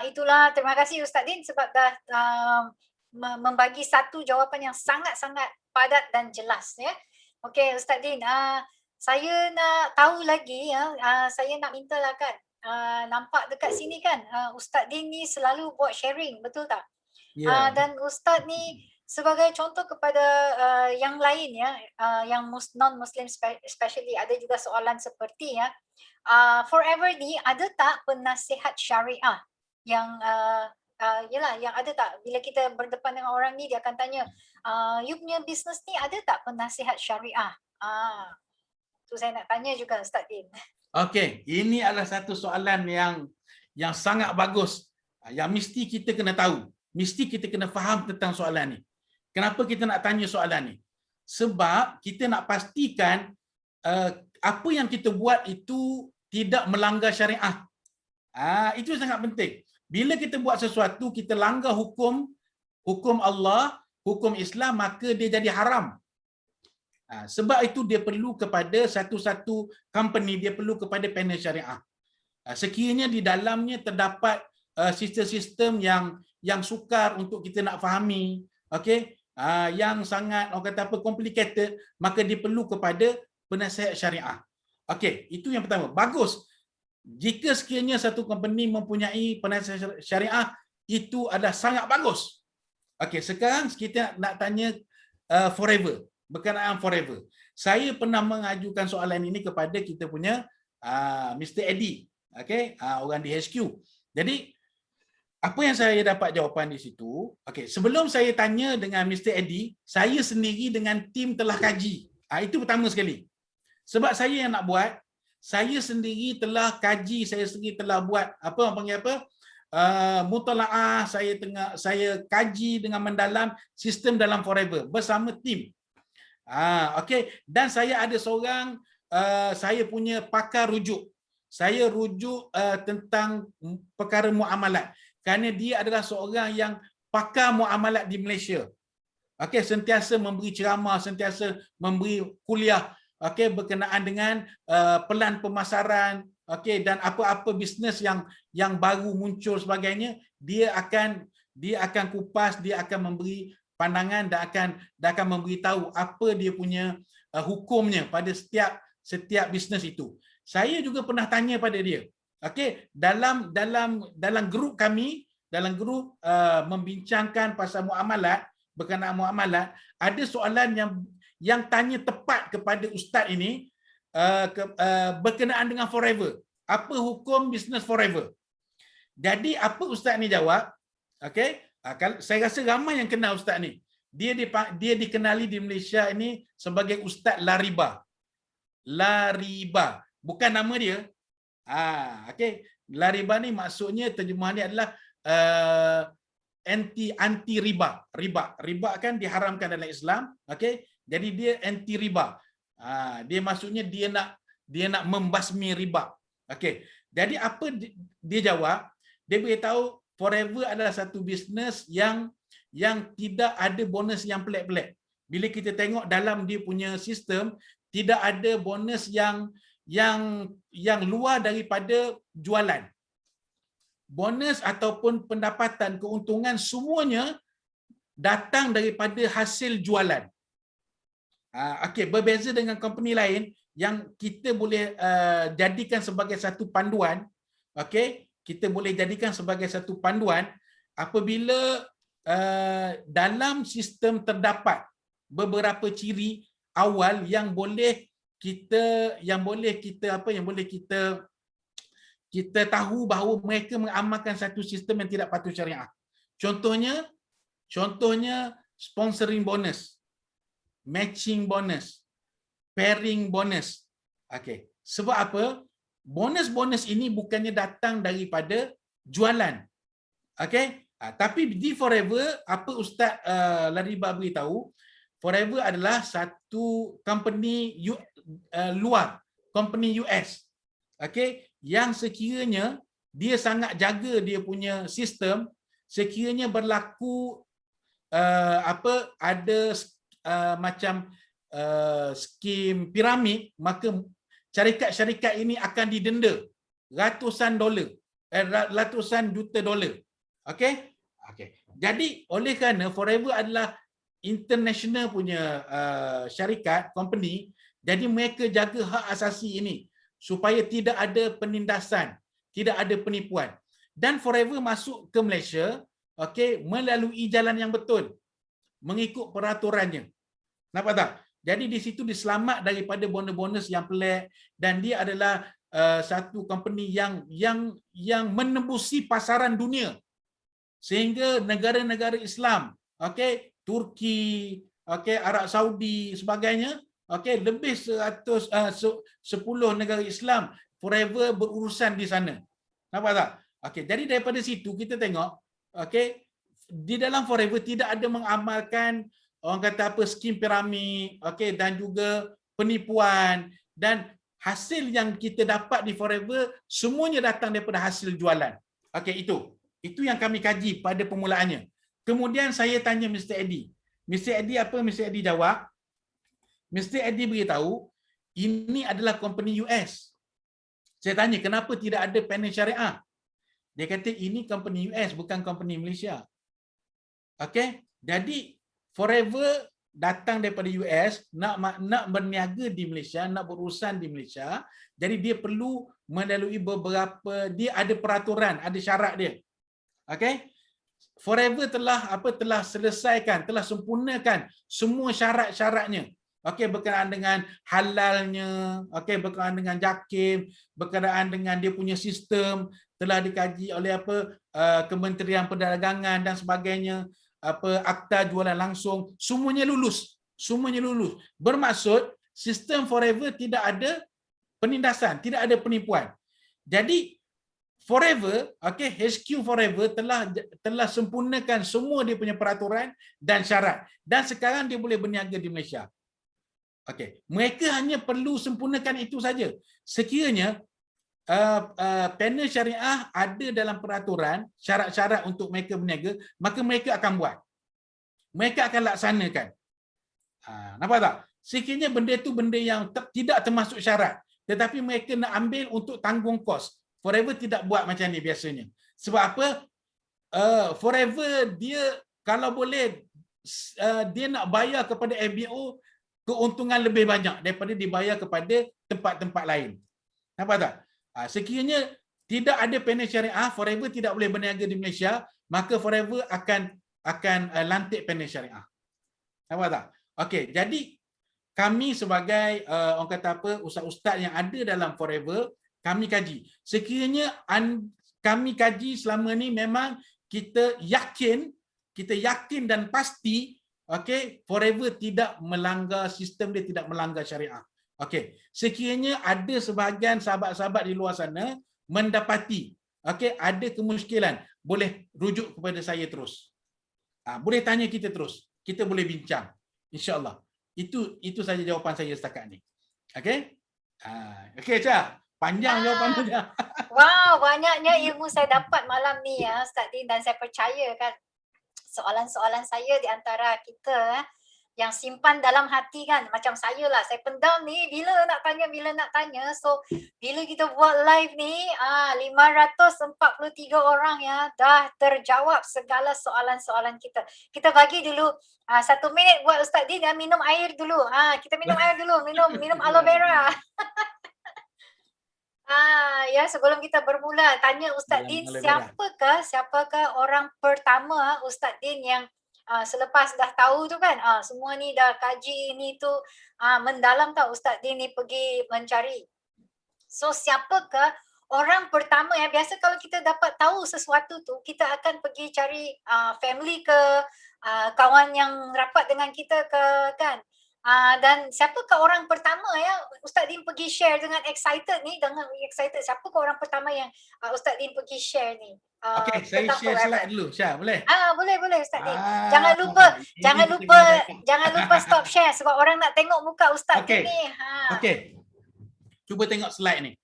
itulah, terima kasih Ustaz Din sebab dah membagi satu jawapan yang sangat-sangat padat dan jelas ya. Okey Ustaz Din, saya nak tahu lagi saya nak mintalah kan. Nampak dekat sini kan Ustaz Din ni selalu buat sharing, betul tak? Dan Ustaz ni sebagai contoh kepada yang lain yang non-Muslim especially, ada juga soalan seperti Forever ni ada tak penasihat syariah yang yang ada tak bila kita berdepan dengan orang ni dia akan tanya you punya business ni ada tak penasihat syariah? Tu saya nak tanya juga Ustaz Din. Okey, ini adalah satu soalan yang sangat bagus, yang mesti kita kena tahu, mesti kita kena faham tentang soalan ni. Kenapa kita nak tanya soalan ni? Sebab kita nak pastikan apa yang kita buat itu tidak melanggar syariah. Itu sangat penting. Bila kita buat sesuatu kita langgar hukum Allah, hukum Islam, maka dia jadi haram. Sebab itu dia perlu kepada satu-satu company, dia perlu kepada panel syariah. Sekiranya di dalamnya terdapat sistem-sistem yang sukar untuk kita nak fahami, okey, yang sangat orang kata apa complicated, maka dia perlu kepada penasihat syariah. Okey, itu yang pertama. Bagus. Jika sekiranya satu company mempunyai penasihat syariah, itu adalah sangat bagus. Okey, sekarang kita nak tanya forever, berkenaan forever. Saya pernah mengajukan soalan ini kepada kita punya Mr. Eddie, okey, orang di HQ. Jadi apa yang saya dapat jawapan di situ, okey, sebelum saya tanya dengan Mr. Eddie, saya sendiri dengan tim telah kaji. Itu pertama sekali. Sebab saya yang nak buat, saya sendiri telah kaji, saya sendiri telah buat apa orang panggil apa? Mutalaah, saya kaji dengan mendalam sistem dalam forever bersama tim. Okey, dan saya ada seorang saya punya pakar rujuk. Saya rujuk tentang perkara muamalat kerana dia adalah seorang yang pakar muamalat di Malaysia. Okey, sentiasa memberi ceramah, sentiasa memberi kuliah, okey, berkenaan dengan pelan pemasaran, okey, dan apa-apa bisnes yang baru muncul sebagainya, dia akan kupas, dia akan memberi pandangan dan akan memberitahu apa dia punya hukumnya pada setiap bisnes itu. Saya juga pernah tanya pada dia. Okey, dalam grup kami, dalam grup membincangkan pasal muamalat, berkenaan muamalat, ada soalan yang tanya tepat kepada ustaz ini berkenaan dengan forever. Apa hukum bisnes forever? Jadi apa ustaz ni jawab? Okey, saya rasa ramai yang kenal ustaz ni. Dia dikenali di Malaysia ini sebagai Ustaz Lariba. Lariba, bukan nama dia. Okey, Lariba ni maksudnya terjemahan dia adalah anti riba. Riba kan diharamkan dalam Islam, okey? Jadi dia anti riba. Dia maksudnya dia nak membasmi riba. Okey. Jadi apa dia jawab? Dia beritahu forever adalah satu bisnes yang tidak ada bonus yang pelik-pelik. Bila kita tengok dalam dia punya sistem, tidak ada bonus yang luar daripada jualan. Bonus ataupun pendapatan, keuntungan semuanya datang daripada hasil jualan. Okey, berbeza dengan company lain yang kita boleh jadikan sebagai satu panduan. Okey, kita boleh jadikan sebagai satu panduan apabila dalam sistem terdapat beberapa ciri awal yang boleh kita tahu bahawa mereka mengamalkan satu sistem yang tidak patuh syariah. Contohnya sponsoring bonus, matching bonus, pairing bonus. Okey. Sebab apa? Bonus-bonus ini bukannya datang daripada jualan. Okey? Tapi di Forever, apa Ustaz Lariba beritahu, Forever adalah satu company luar, company US. Okey, yang sekiranya dia sangat jaga dia punya sistem, sekiranya berlaku ada macam skim piramid, maka syarikat-syarikat ini akan didenda ratusan juta dolar. Okey? Okey. Jadi oleh kerana Forever adalah international punya syarikat, company, jadi mereka jaga hak asasi ini supaya tidak ada penindasan, tidak ada penipuan. Dan Forever masuk ke Malaysia, okey, melalui jalan yang betul, mengikut peraturannya. Nampak tak? Jadi di situ diselamat daripada bonus-bonus yang pelik, dan dia adalah satu company yang menembusi pasaran dunia. Sehingga negara-negara Islam, okey, Turki, okey, Arab Saudi sebagainya, okey, lebih 10 negara Islam Forever berurusan di sana. Nampak tak? Okey, jadi daripada situ kita tengok, okey, di dalam Forever tidak ada mengamalkan orang kata apa skim piramid, okey, dan juga penipuan, dan hasil yang kita dapat di Forever semuanya datang daripada hasil jualan. Okey, itu yang kami kaji pada permulaannya. Kemudian saya tanya Mr. Eddie. Mr. Eddie apa? Mr. Eddie jawab. Mr. Eddie beritahu, ini adalah company US. Saya tanya, kenapa tidak ada panel syariah? Dia kata, ini company US, bukan company Malaysia. Okey? Jadi, Forever datang daripada US nak berniaga di Malaysia, nak berurusan di Malaysia. Jadi dia perlu melalui beberapa, dia ada peraturan, ada syarat dia. Okey? Forever telah selesaikan, telah sempurnakan semua syarat-syaratnya. Okey, berkenaan dengan halalnya, okey, berkenaan dengan JAKIM, berkenaan dengan dia punya sistem telah dikaji oleh Kementerian Perdagangan dan sebagainya, akta jualan langsung, semuanya lulus. Semuanya lulus. Bermaksud sistem Forever tidak ada penindasan, tidak ada penipuan. Jadi Forever, okey, HQ Forever telah sempurnakan semua dia punya peraturan dan syarat, dan sekarang dia boleh berniaga di Malaysia. Okey, mereka hanya perlu sempurnakan itu saja. Sekiranya panel syariah ada dalam peraturan syarat-syarat untuk mereka berniaga, maka mereka akan buat. Mereka akan laksanakan. Nampak tak? Sekiranya benda itu benda yang tidak termasuk syarat, tetapi mereka nak ambil untuk tanggung kos. Forever tidak buat macam ni biasanya. Sebab apa? Forever dia kalau boleh dia nak bayar kepada FBO keuntungan lebih banyak daripada dibayar kepada tempat-tempat lain. Nampak tak? Sekiranya tidak ada panel syariah, Forever tidak boleh berniaga di Malaysia, maka Forever akan lantik panel syariah. Nampak tak? Okey, jadi kami sebagai orang kata ustaz-ustaz yang ada dalam Forever, kami kaji. Sekiranya kami kaji selama ni memang kita yakin dan pasti, okey, Forever tidak melanggar sistem, dia tidak melanggar syariah. Okey, sekiranya ada sebahagian sahabat-sahabat di luar sana mendapati, okey, ada kemusykilan, boleh rujuk kepada saya terus. Boleh tanya kita terus. Kita boleh bincang. InsyaAllah. Itu saja jawapan saya setakat ni. Okey? Okey, Cha. Panjang jawapan tu, Cha. Wow, banyaknya ilmu saya dapat malam ni ya, Ustaz Din, dan saya percaya kan soalan-soalan saya di antara kita yang simpan dalam hati kan, macam saya lah, saya pendam ni bila nak tanya. So bila kita buat live ni 543 orang ya dah terjawab segala soalan-soalan kita. Kita bagi dulu 1 minit buat Ustaz Din ya, minum air dulu. Kita minum air dulu, minum aloe vera. Ya, sebelum kita bermula, tanya Ustaz Din, siapakah orang pertama Ustaz Din yang selepas dah tahu tu kan, semua ni dah kaji ni tu mendalam tau, Ustaz Din ni pergi mencari. So siapakah orang pertama yang biasa kalau kita dapat tahu sesuatu tu, kita akan pergi cari family ke, kawan yang rapat dengan kita ke kan. Dan siapakah orang pertama ya Ustaz Din pergi share dengan excited, siapakah orang pertama yang Ustaz Din pergi share ni? Okey, saya share slide dulu, Syah, boleh? Boleh Ustaz Din. Jangan lupa stop share sebab orang nak tengok muka Ustaz Din ni. Okey. Cuba tengok slide ni.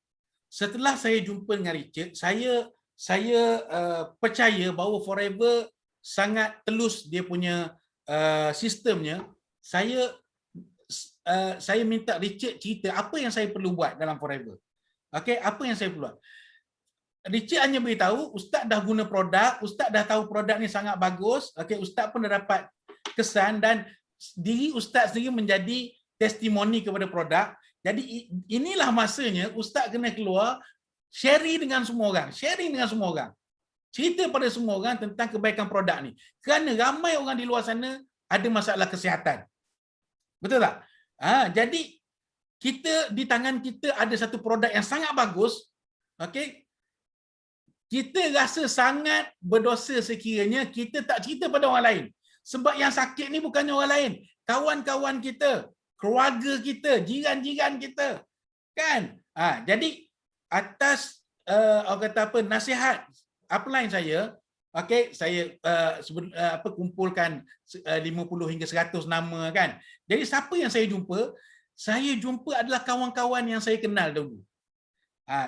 Setelah saya jumpa dengan Richard, saya percaya bahawa Forever sangat telus dia punya sistemnya. Saya minta Richard cerita apa yang saya perlu buat dalam Forever. Okey, apa yang saya perlu buat? Richard hanya beritahu, Ustaz dah guna produk, Ustaz dah tahu produk ni sangat bagus. Okey, Ustaz pun dah dapat kesan dan diri Ustaz sendiri menjadi testimoni kepada produk. Jadi inilah masanya Ustaz kena keluar sharing dengan semua orang. Cerita pada semua orang tentang kebaikan produk ni. Kerana ramai orang di luar sana ada masalah kesihatan. Betul tak? Jadi di tangan kita ada satu produk yang sangat bagus. Okey. Kita rasa sangat berdosa sekiranya kita tak cerita pada orang lain. Sebab yang sakit ni bukannya orang lain, kawan-kawan kita, keluarga kita, jiran-jiran kita. Kan? Jadi atas orang kata nasihat upline saya, okey, saya kumpulkan 50 hingga 100 nama kan. Jadi siapa yang saya jumpa? Saya jumpa adalah kawan-kawan yang saya kenal dulu.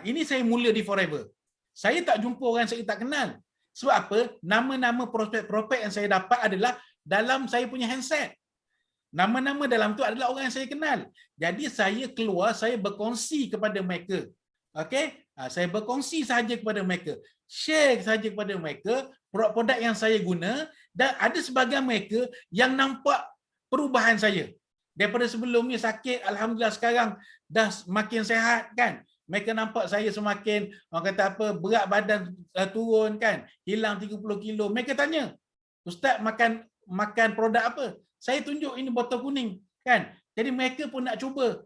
Ini saya mula di Forever. Saya tak jumpa orang yang saya tak kenal. Sebab apa? Nama-nama prospek-prospek yang saya dapat adalah dalam saya punya handset. Nama-nama dalam tu adalah orang yang saya kenal. Jadi saya keluar, saya berkongsi kepada mereka. Okey? Saya berkongsi saja kepada mereka, share saja kepada mereka produk-produk yang saya guna, dan ada sebahagian mereka yang nampak perubahan saya. Daripada sebelumnya sakit, alhamdulillah sekarang dah makin sihat kan. Mereka nampak saya semakin, orang kata apa, berat badan turun kan, hilang 30 kilo. Mereka tanya, "Ustaz makan produk apa?" Saya tunjuk ini botol kuning kan. Jadi mereka pun nak cuba.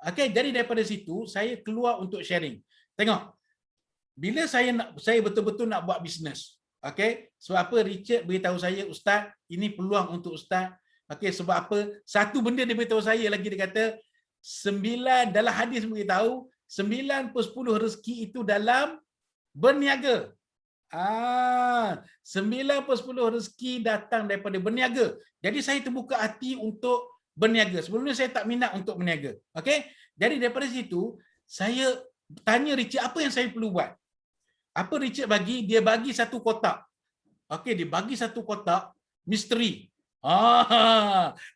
Okey, jadi daripada situ saya keluar untuk sharing. Tengok, bila saya betul-betul nak buat bisnes. Okey, sebab apa Richard beritahu saya, "Ustaz, ini peluang untuk Ustaz." Okey, sebab apa? Satu benda dia beritahu saya lagi, dia kata, dalam hadis beritahu 9/10 rezeki itu dalam berniaga. 9/10 rezeki datang daripada berniaga. Jadi saya terbuka hati untuk berniaga. Sebelumnya saya tak minat untuk berniaga. Okey? Jadi daripada situ saya tanya Richard apa yang saya perlu buat. Apa Richard bagi? Dia bagi satu kotak. Okey, dia bagi satu kotak misteri.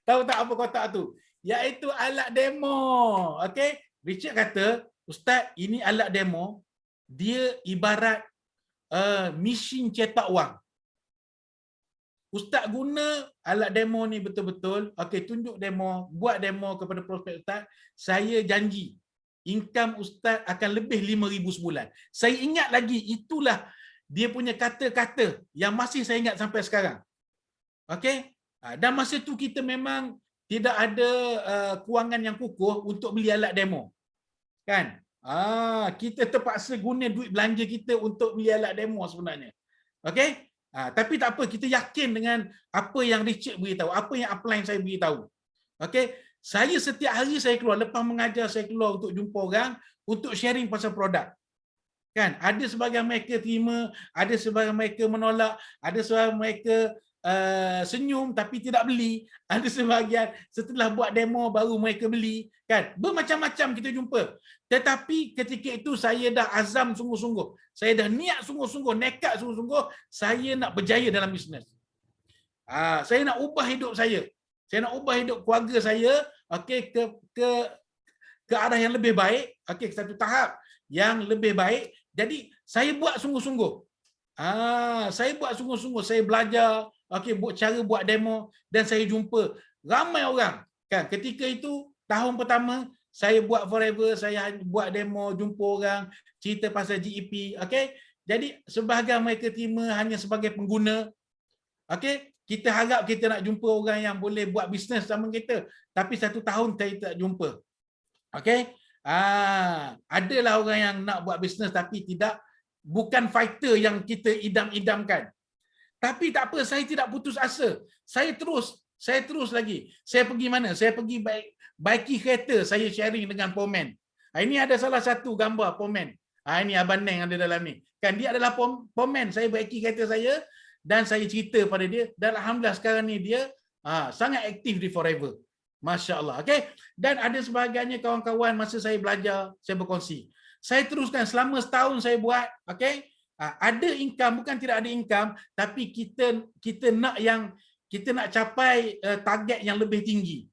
Tahu tak apa kotak tu? Iaitu alat demo. Okey? Richard kata, "Ustaz, ini alat demo. Dia ibarat mesin cetak wang. Ustaz guna alat demo ni betul-betul. Okey, tunjuk demo, buat demo kepada prospek Ustaz. Saya janji income Ustaz akan lebih 5,000 sebulan." Saya ingat lagi, itulah dia punya kata-kata yang masih saya ingat sampai sekarang. Okey? Dan masa tu kita memang tidak ada kewangan yang kukuh untuk beli alat demo. Kan? Kita terpaksa guna duit belanja kita untuk beli alat demo sebenarnya. Okey? Tapi tak apa, kita yakin dengan apa yang Richard beritahu, apa yang upline saya beritahu. Okey? Saya setiap hari saya keluar, lepas mengajar saya keluar untuk jumpa orang, untuk sharing pasal produk. Kan? Ada sebahagian mereka terima, ada sebahagian mereka menolak, ada sebahagian mereka senyum tapi tidak beli, ada sebahagian setelah buat demo baru mereka beli, kan? Bermacam-macam kita jumpa. Tetapi ketika itu saya dah azam sungguh-sungguh. Saya dah niat sungguh-sungguh, nekat sungguh-sungguh, saya nak berjaya dalam bisnes. Saya nak ubah hidup saya. Saya nak ubah hidup keluarga saya, okey, ke arah yang lebih baik, okey, satu tahap yang lebih baik. Jadi saya buat sungguh-sungguh. Saya buat sungguh-sungguh, saya belajar, okey, cara buat demo, dan saya jumpa ramai orang. Kan, ketika itu tahun pertama saya buat forever, saya buat demo, jumpa orang, cerita pasal GEP, okey. Jadi sebahagian mereka terima hanya sebagai pengguna. Okey, kita harap kita nak jumpa orang yang boleh buat bisnes sama kita, tapi 1 tahun saya tak jumpa. Okey. Adalah orang yang nak buat bisnes tapi bukan fighter yang kita idam-idamkan. Tapi tak apa, saya tidak putus asa. Saya terus lagi. Saya pergi mana? Saya pergi baiki kereta, saya sharing dengan Pomen. Ini ada salah satu gambar Pomen. Ini Abang Neng ada dalam ni. Kan dia adalah Pomen. Saya baiki kereta saya dan saya cerita pada dia, dan alhamdulillah sekarang ni dia sangat aktif di Forever. Masya-Allah. Okey. Dan ada sebahagiannya kawan-kawan masa saya belajar, saya berkongsi. Saya teruskan selama setahun saya buat, okey. Ada income, bukan tidak ada income, tapi kita nak capai target yang lebih tinggi.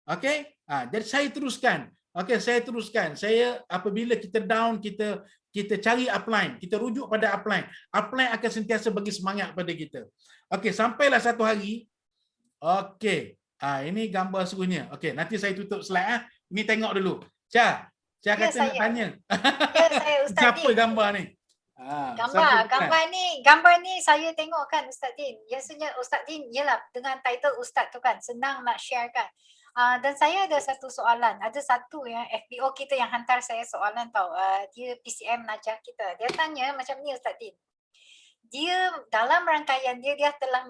Okey? Jadi saya teruskan. Okey, saya teruskan. Saya apabila kita down, kita cari upline, kita rujuk pada upline. Upline akan sentiasa bagi semangat pada kita. Okey, sampailah satu hari. Okey. Ini gambar sungguhnya. Okey, nanti saya tutup slide . Ini tengok dulu. Cha kata nak tanya. Ya, saya Ustaz Siapa Din. gambar ni? Gambar ni saya tengok kan Ustaz Din. Biasanya Ustaz Din ialah dengan title Ustaz tu kan, senang nak share kan. Dan saya ada satu soalan. Ada satu yang FBO kita yang hantar saya soalan tau. Dia PCM Najah kita. Dia tanya macam ni Ustaz Din. Dia dalam rangkaian dia telah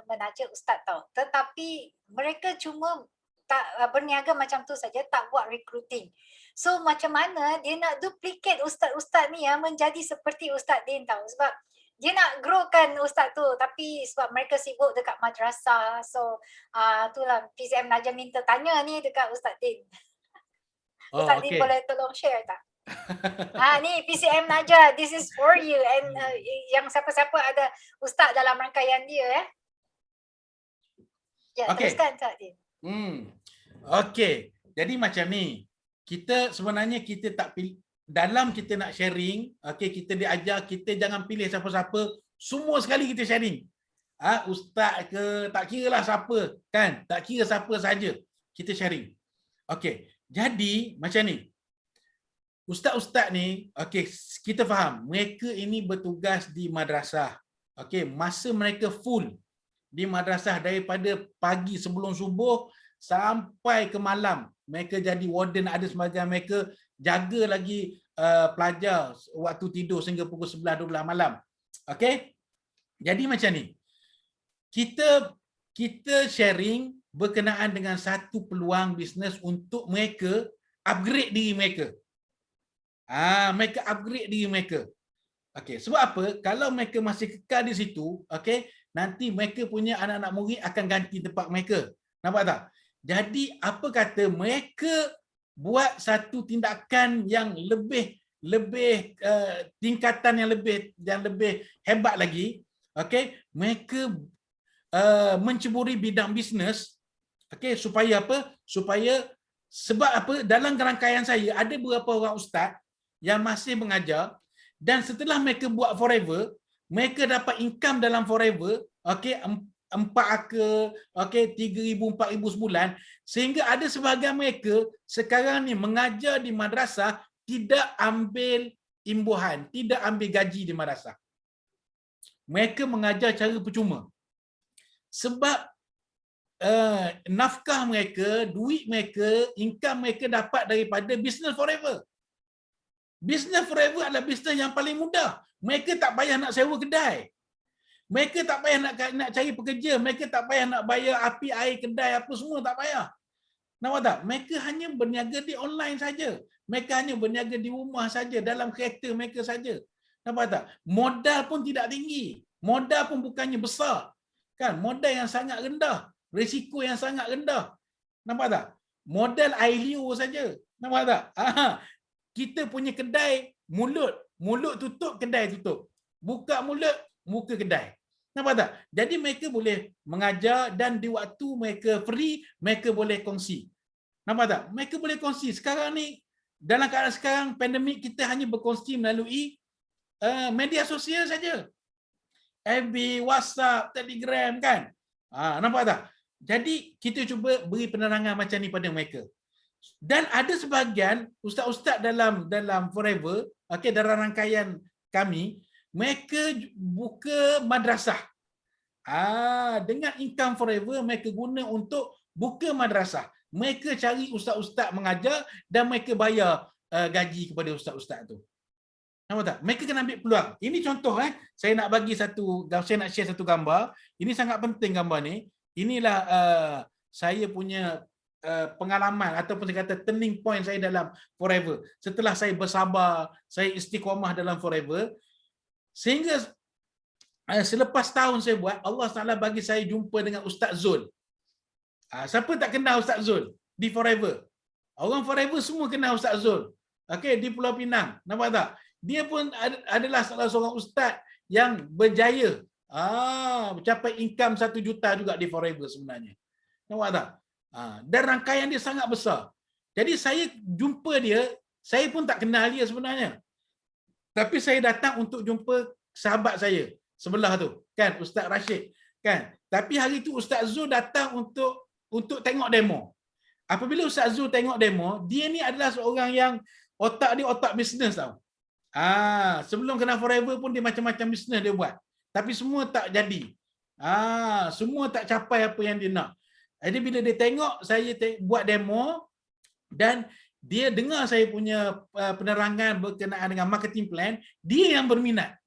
menaja Ustaz tau. Tetapi mereka cuma tak berniaga macam tu saja, tak buat recruiting. So macam mana dia nak duplicate ustaz-ustaz ni yang menjadi seperti Ustaz Din tahu, sebab dia nak growkan ustaz tu tapi sebab mereka sibuk dekat madrasah. So itulah PCM Najah minta tanya ni dekat Ustaz Din. Ustaz Din boleh tolong share tak? Ni PCM Najah, this is for you, and yang siapa-siapa ada ustaz dalam rangkaian dia teruskan Ustaz Din. Okey. Jadi macam ni. Kita sebenarnya tak pilih, dalam kita nak sharing, okey, kita diajar kita jangan pilih siapa-siapa, semua sekali kita sharing. Ustaz ke, tak kira lah siapa, kan? Tak kira siapa saja, kita sharing. Okey, jadi macam ni. Ustaz-ustaz ni, okey, kita faham, mereka ini bertugas di madrasah. Okey, masa mereka full di madrasah daripada pagi sebelum subuh sampai ke malam. Mereka jadi warden, ada sebahagian mereka jaga lagi pelajar waktu tidur sehingga pukul 11-12 malam. Okey? Jadi macam ni. Kita sharing berkenaan dengan satu peluang bisnes untuk mereka upgrade diri mereka. Mereka upgrade diri mereka. Okey, sebab apa? Kalau mereka masih kekal di situ, okey, nanti mereka punya anak-anak murid akan ganti tempat mereka. Nampak tak? Jadi apa kata mereka buat satu tindakan yang lebih tingkatan yang lebih hebat lagi. Okey, mereka menceburi bidang bisnes. Okey, supaya apa? Sebab apa? Dalam rangkaian saya ada beberapa orang ustaz yang masih mengajar, dan setelah mereka buat forever, mereka dapat income dalam forever, okey, 4 akar, okey, 3,000 4,000 sebulan, sehingga ada sebahagian mereka sekarang ni mengajar di madrasah tidak ambil imbuhan, tidak ambil gaji di madrasah. Mereka mengajar cara percuma. Sebab nafkah mereka, duit mereka, income mereka dapat daripada business forever. Business forever adalah bisnes yang paling mudah. Mereka tak payah nak sewa kedai. Mereka tak payah nak cari pekerja. Mereka tak payah nak bayar api, air, kedai, apa semua tak payah. Nampak tak? Mereka hanya berniaga di online saja. Mereka hanya berniaga di rumah saja, dalam kereta mereka saja. Nampak tak? Modal pun tidak tinggi. Modal pun bukannya besar. Kan? Modal yang sangat rendah. Risiko yang sangat rendah. Nampak tak? Modal air liur saja. Nampak tak? Kita punya kedai, mulut tutup, kedai tutup. Buka mulut, muka kedai. Nampak tak? Jadi mereka boleh mengajar, dan di waktu mereka free, mereka boleh kongsi. Nampak tak? Mereka boleh kongsi. Sekarang ni, dalam keadaan sekarang, pandemik, kita hanya berkongsi melalui media sosial saja. FB, WhatsApp, Telegram, kan? Nampak tak? Jadi kita cuba beri penerangan macam ni pada mereka. Dan ada sebahagian ustaz-ustaz dalam forever, okey, dalam rangkaian kami, mereka buka madrasah. Dengan income forever mereka guna untuk buka madrasah. Mereka cari ustaz-ustaz mengajar dan mereka bayar gaji kepada ustaz-ustaz tu. Nampak tak? Mereka kena ambil peluang. Ini contoh saya nak share satu gambar. Ini sangat penting gambar ni. Inilah saya punya pengalaman ataupun saya kata turning point saya dalam forever. Setelah saya bersabar, saya istiqamah dalam forever, sehingga selepas tahun saya buat, Allah Taala bagi saya jumpa dengan Ustaz Zul. Siapa tak kenal Ustaz Zul di forever? Orang forever semua kenal Ustaz Zul. Okey, di Pulau Pinang. Nampak tak? Dia pun adalah salah seorang ustaz yang berjaya. Mencapai income 1 juta juga di forever sebenarnya. Nampak tak? Dan rangkaian dia sangat besar. Jadi saya jumpa dia, saya pun tak kenal dia sebenarnya. Tapi saya datang untuk jumpa sahabat saya sebelah tu, kan, Ustaz Rashid, kan. Tapi hari tu Ustaz Zul datang untuk tengok demo. Apabila Ustaz Zul tengok demo, dia ni adalah seorang yang otak dia otak bisnes tau. Sebelum kena forever pun dia macam-macam bisnes dia buat. Tapi semua tak jadi. Semua tak capai apa yang dia nak. Jadi bila dia tengok saya buat demo dan dia dengar saya punya penerangan berkenaan dengan marketing plan, dia yang berminat.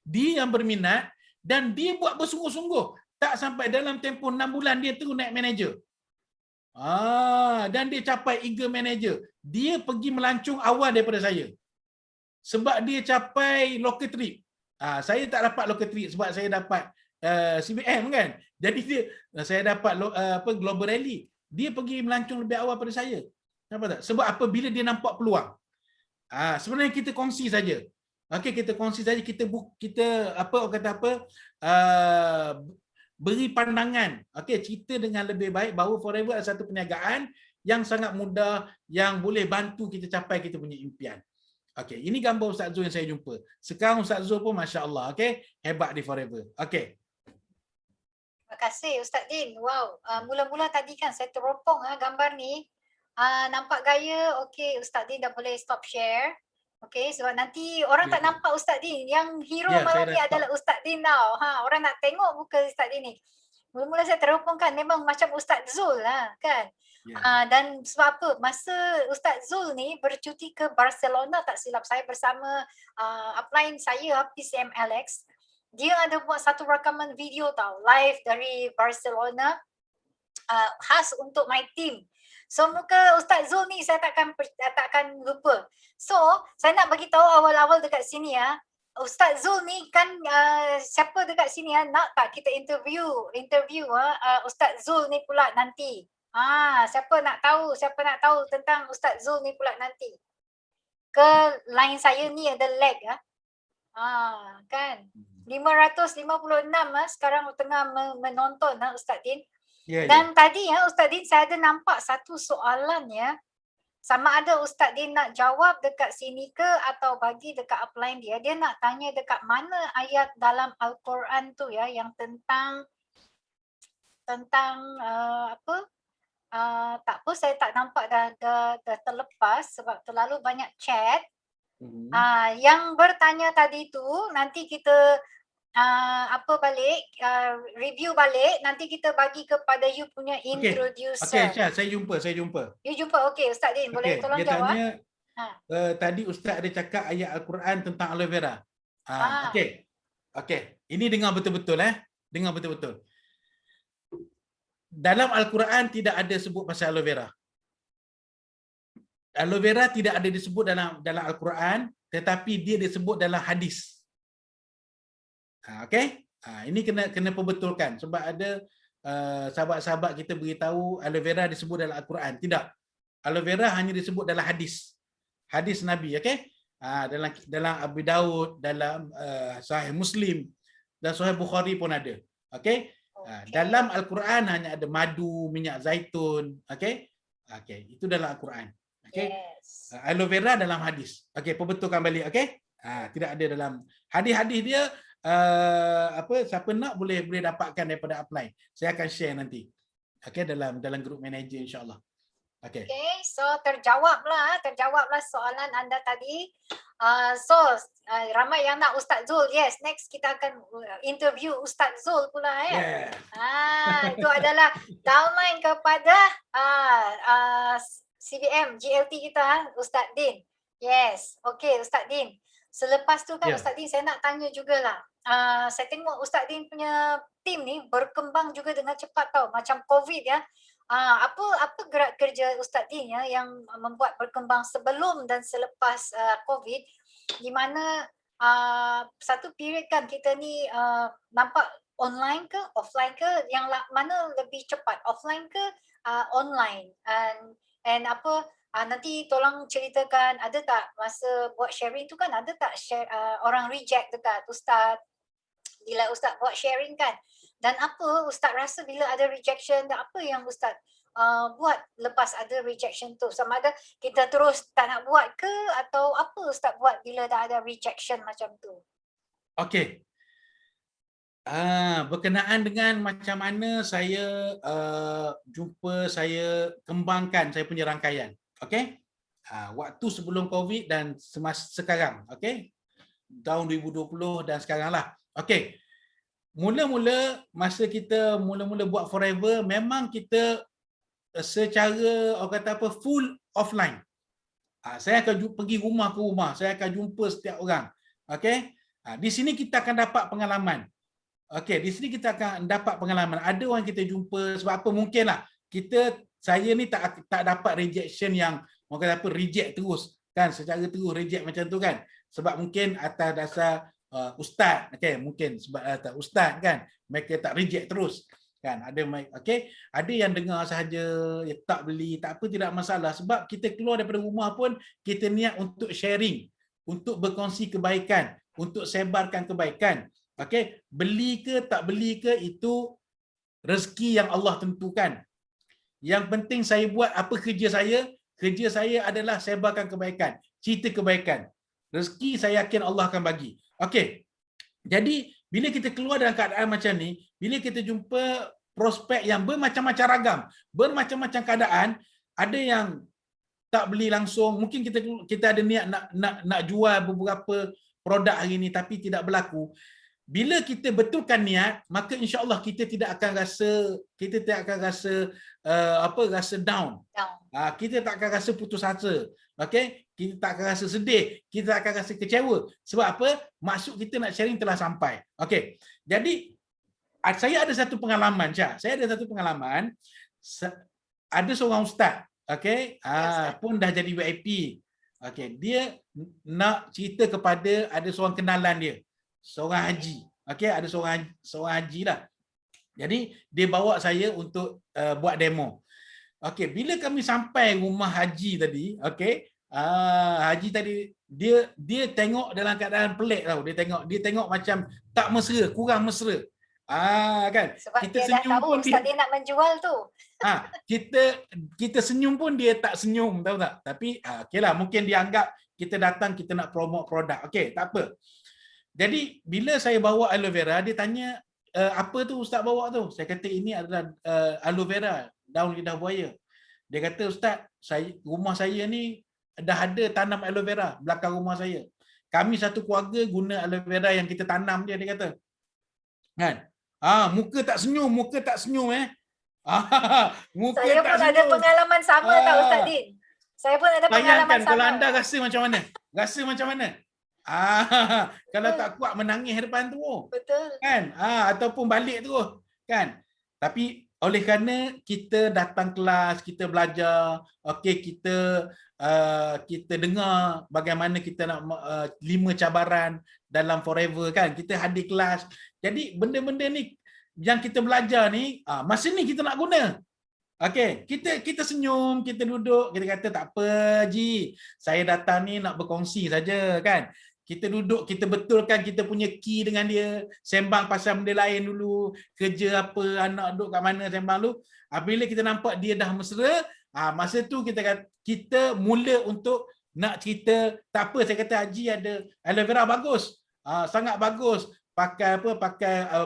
Dia yang berminat dan dia buat bersungguh-sungguh. Tak sampai dalam tempoh 6 bulan dia terus naik manager. Dan dia capai eager manager. Dia pergi melancong awal daripada saya. Sebab dia capai local trip. Saya tak dapat local trip sebab saya dapat CBM, kan. Jadi saya dapat Global Rally. Dia pergi melancong lebih awal pada saya. Nampak tak? Sebab apa? Bila dia nampak peluang. Sebenarnya kita kongsi saja. Okey, kita kongsi saja, kita beri pandangan. Okey, cerita dengan lebih baik bahawa forever adalah satu perniagaan yang sangat mudah yang boleh bantu kita capai kita punya impian. Okey, ini gambar Ustaz Zul yang saya jumpa. Sekarang Ustaz Zul pun masya-Allah, okey, hebat di Forever. Okey. Terima kasih Ustaz Din. Wow, mula-mula tadi kan saya teropong gambar ni. Nampak gaya, okey Ustaz Din dah boleh stop share. Okey, sebab nanti orang Ya, tak nampak Ustaz Din. Yang hero ya saya malam dah ni stop. adalah Ustaz Din tau. Orang nak tengok muka Ustaz Din ni. Mula-mula saya teropong kan memang macam Ustaz Zul lah kan. Ya. Dan sebab apa? Masa Ustaz Zul ni bercuti ke Barcelona tak silap saya bersama upline saya PCMLX. Dia ada buat satu rakaman video tau, live dari Barcelona, khas untuk my team. So muka Ustaz Zul ni saya takkan lupa. So saya nak bagi tahu awal-awal dekat sini Ustaz Zul ni kan siapa dekat sini nak tak kita interview Ustaz Zul ni pula nanti. Siapa nak tahu tentang Ustaz Zul ni pula nanti. Ke line saya ni ada lag kan. 556 sekarang tengah menonton Ustaz Din. Ya, Dan tadi Ustaz Din saya ada nampak satu soalan sama ada Ustaz Din nak jawab dekat sini ke atau bagi dekat upline dia. Dia nak tanya dekat mana ayat dalam Al-Quran tu yang tentang apa? Tak apa, saya tak nampak dah terlepas sebab terlalu banyak chat. Yang bertanya tadi tu nanti kita review balik, nanti kita bagi kepada you punya introducer. Okey, Syah, saya jumpa. You jumpa, okey Ustaz Din, boleh tolong dia jawab? Tanya, tadi Ustaz ada cakap ayat Al-Quran tentang aloe vera. Okey, ini dengar betul-betul dengar betul-betul. Dalam Al-Quran tidak ada sebut pasal aloe vera. Aloe vera tidak ada disebut dalam Al-Quran, tetapi dia disebut dalam hadis. Okey? Ini kena perbetulkan sebab ada sahabat-sahabat kita beritahu aloe vera disebut dalam Al-Quran. Tidak. Aloe vera hanya disebut dalam hadis. Hadis Nabi, okey? Dalam Abu Daud, dalam Sahih Muslim dan Sahih Bukhari pun ada. Okey? Dalam Al-Quran hanya ada madu, minyak zaitun, okey? Okey, itu dalam Al-Quran. Okey? Yes. Aloe vera dalam hadis. Okey, perbetulkan balik, okey? Tidak ada dalam hadis-hadis dia. Siapa nak boleh dapatkan daripada upline. Saya akan share nanti. Okey, dalam group manager insya-Allah. Okey. Okay, so terjawablah soalan anda tadi. Ramai yang nak Ustaz Zul. Yes, next kita akan interview Ustaz Zul pula Yeah. Itu adalah downline kepada CBM GLT kita Ustaz Din. Yes, okay Ustaz Din. Selepas tu kan Ustaz Din saya nak tanya jugalah. Saya tengok Ustaz Din punya tim ni berkembang juga dengan cepat tau, macam COVID apa gerak kerja Ustaz Din yang membuat berkembang sebelum dan selepas COVID, di mana satu period kan kita ni nampak online ke offline ke, yang mana lebih cepat, offline ke online, and nanti tolong ceritakan ada tak masa buat sharing tu kan ada tak orang reject dekat Ustaz bila Ustaz buat sharing kan, dan apa Ustaz rasa bila ada rejection dan apa yang Ustaz buat lepas ada rejection tu, sama ada kita terus tak nak buat ke atau apa Ustaz buat bila dah ada rejection macam tu. Okey. Berkenaan dengan macam mana saya saya kembangkan saya punya rangkaian. Okey. Waktu sebelum COVID dan sekarang, okey. Tahun 2020 dan sekarang lah. Okey. Mula-mula masa kita mula-mula buat Forever, memang kita secara orang kata apa full offline. Saya akan pergi rumah ke rumah, saya akan jumpa setiap orang. Okey. Di sini kita akan dapat pengalaman. Okey, di sini kita akan dapat pengalaman. Ada orang kita jumpa sebab apa, mungkinlah saya ni tak dapat rejection yang orang kata apa reject terus kan, secara terus reject macam tu kan. Sebab mungkin atas dasar ustaz, okey, mungkin sebab atas ustaz kan mereka tak reject terus kan. Ada yang dengar sahaja, tak beli, tak apa, tidak masalah sebab kita keluar daripada rumah pun kita niat untuk sharing, untuk berkongsi kebaikan, untuk sebarkan kebaikan. Okey, beli ke tak beli ke itu rezeki yang Allah tentukan. Yang penting saya buat apa kerja saya adalah sebarkan kebaikan, cerita kebaikan. Rezeki saya yakin Allah akan bagi. Okey. Jadi bila kita keluar dalam keadaan macam ni, bila kita jumpa prospek yang bermacam-macam ragam, bermacam-macam keadaan, ada yang tak beli langsung, mungkin kita ada niat nak jual beberapa produk hari ni tapi tidak berlaku. Bila kita betulkan niat, maka insya-Allah kita tidak akan rasa rasa down. Kita tak akan rasa putus asa. Okey, kita tak akan rasa sedih, kita akan rasa kecewa. Sebab apa? Maksud kita nak sharing telah sampai. Okey. Jadi saya ada satu pengalaman, Syah. Saya ada satu pengalaman. Ada seorang ustaz, okey, pun dah jadi VIP. Okey, dia nak cerita kepada ada seorang kenalan dia, seorang haji. Okey, ada seorang haji lah. Jadi dia bawa saya untuk buat demo. Okey, bila kami sampai rumah haji tadi, okey, haji tadi dia tengok dalam keadaan pelik tau. Dia tengok macam tak mesra, kurang mesra. Kan. Sebab kita dia senyum dah tahu pun dia nak menjual tu. Kita senyum pun dia tak senyum, tahu tak? Tapi okeylah, mungkin dia anggap kita datang kita nak promote produk. Okey, tak apa. Jadi bila saya bawa aloe vera, dia tanya apa tu ustaz bawa tu? Saya kata ini adalah aloe vera, daun lidah buaya. Dia kata, ustaz, rumah saya ni dah ada tanam aloe vera belakang rumah saya. Kami satu keluarga guna aloe vera yang kita tanam dia kata. Kan? Muka tak senyum muka saya tak pun senyum. ada pengalaman sama tau Ustaz Din. Saya pun ada pengalaman Bayangkan sama. kalau anda rasa macam mana? Rasa macam mana? Kalau tak kuat menangis depan tu. Betul. Kan? Ataupun balik tu. Kan? Tapi oleh kerana kita datang kelas, kita belajar, okey, kita dengar bagaimana kita nak 5 cabaran dalam forever kan. Kita hadir kelas. Jadi benda-benda ni yang kita belajar ni, masa ni kita nak guna. Okey, kita senyum, kita duduk, kita kata tak apa Ji, saya datang ni nak berkongsi saja kan. Kita duduk, kita betulkan kita punya key dengan dia, sembang pasal benda lain dulu, kerja apa, anak duduk kat mana, sembang dulu. Bila kita nampak dia dah mesra, masa tu kita mula untuk nak cerita, tak apa, saya kata Haji ada aloe vera bagus. Sangat bagus. Pakai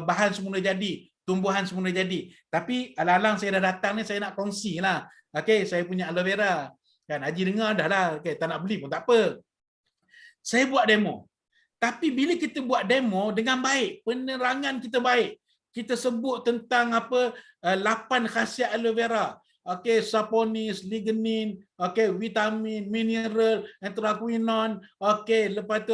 bahan semula jadi, tumbuhan semula jadi. Tapi alang-alang saya dah datang ni, saya nak kongsi lah. Okey, saya punya aloe vera. Kan, Haji dengar dah lah. Okey, tak nak beli pun tak apa. Saya buat demo. Tapi bila kita buat demo dengan baik, penerangan kita baik, kita sebut tentang 8 khasiat aloe vera. Okey, saponis, lignin, okey, vitamin, mineral, anthraquinone, okey, lepas tu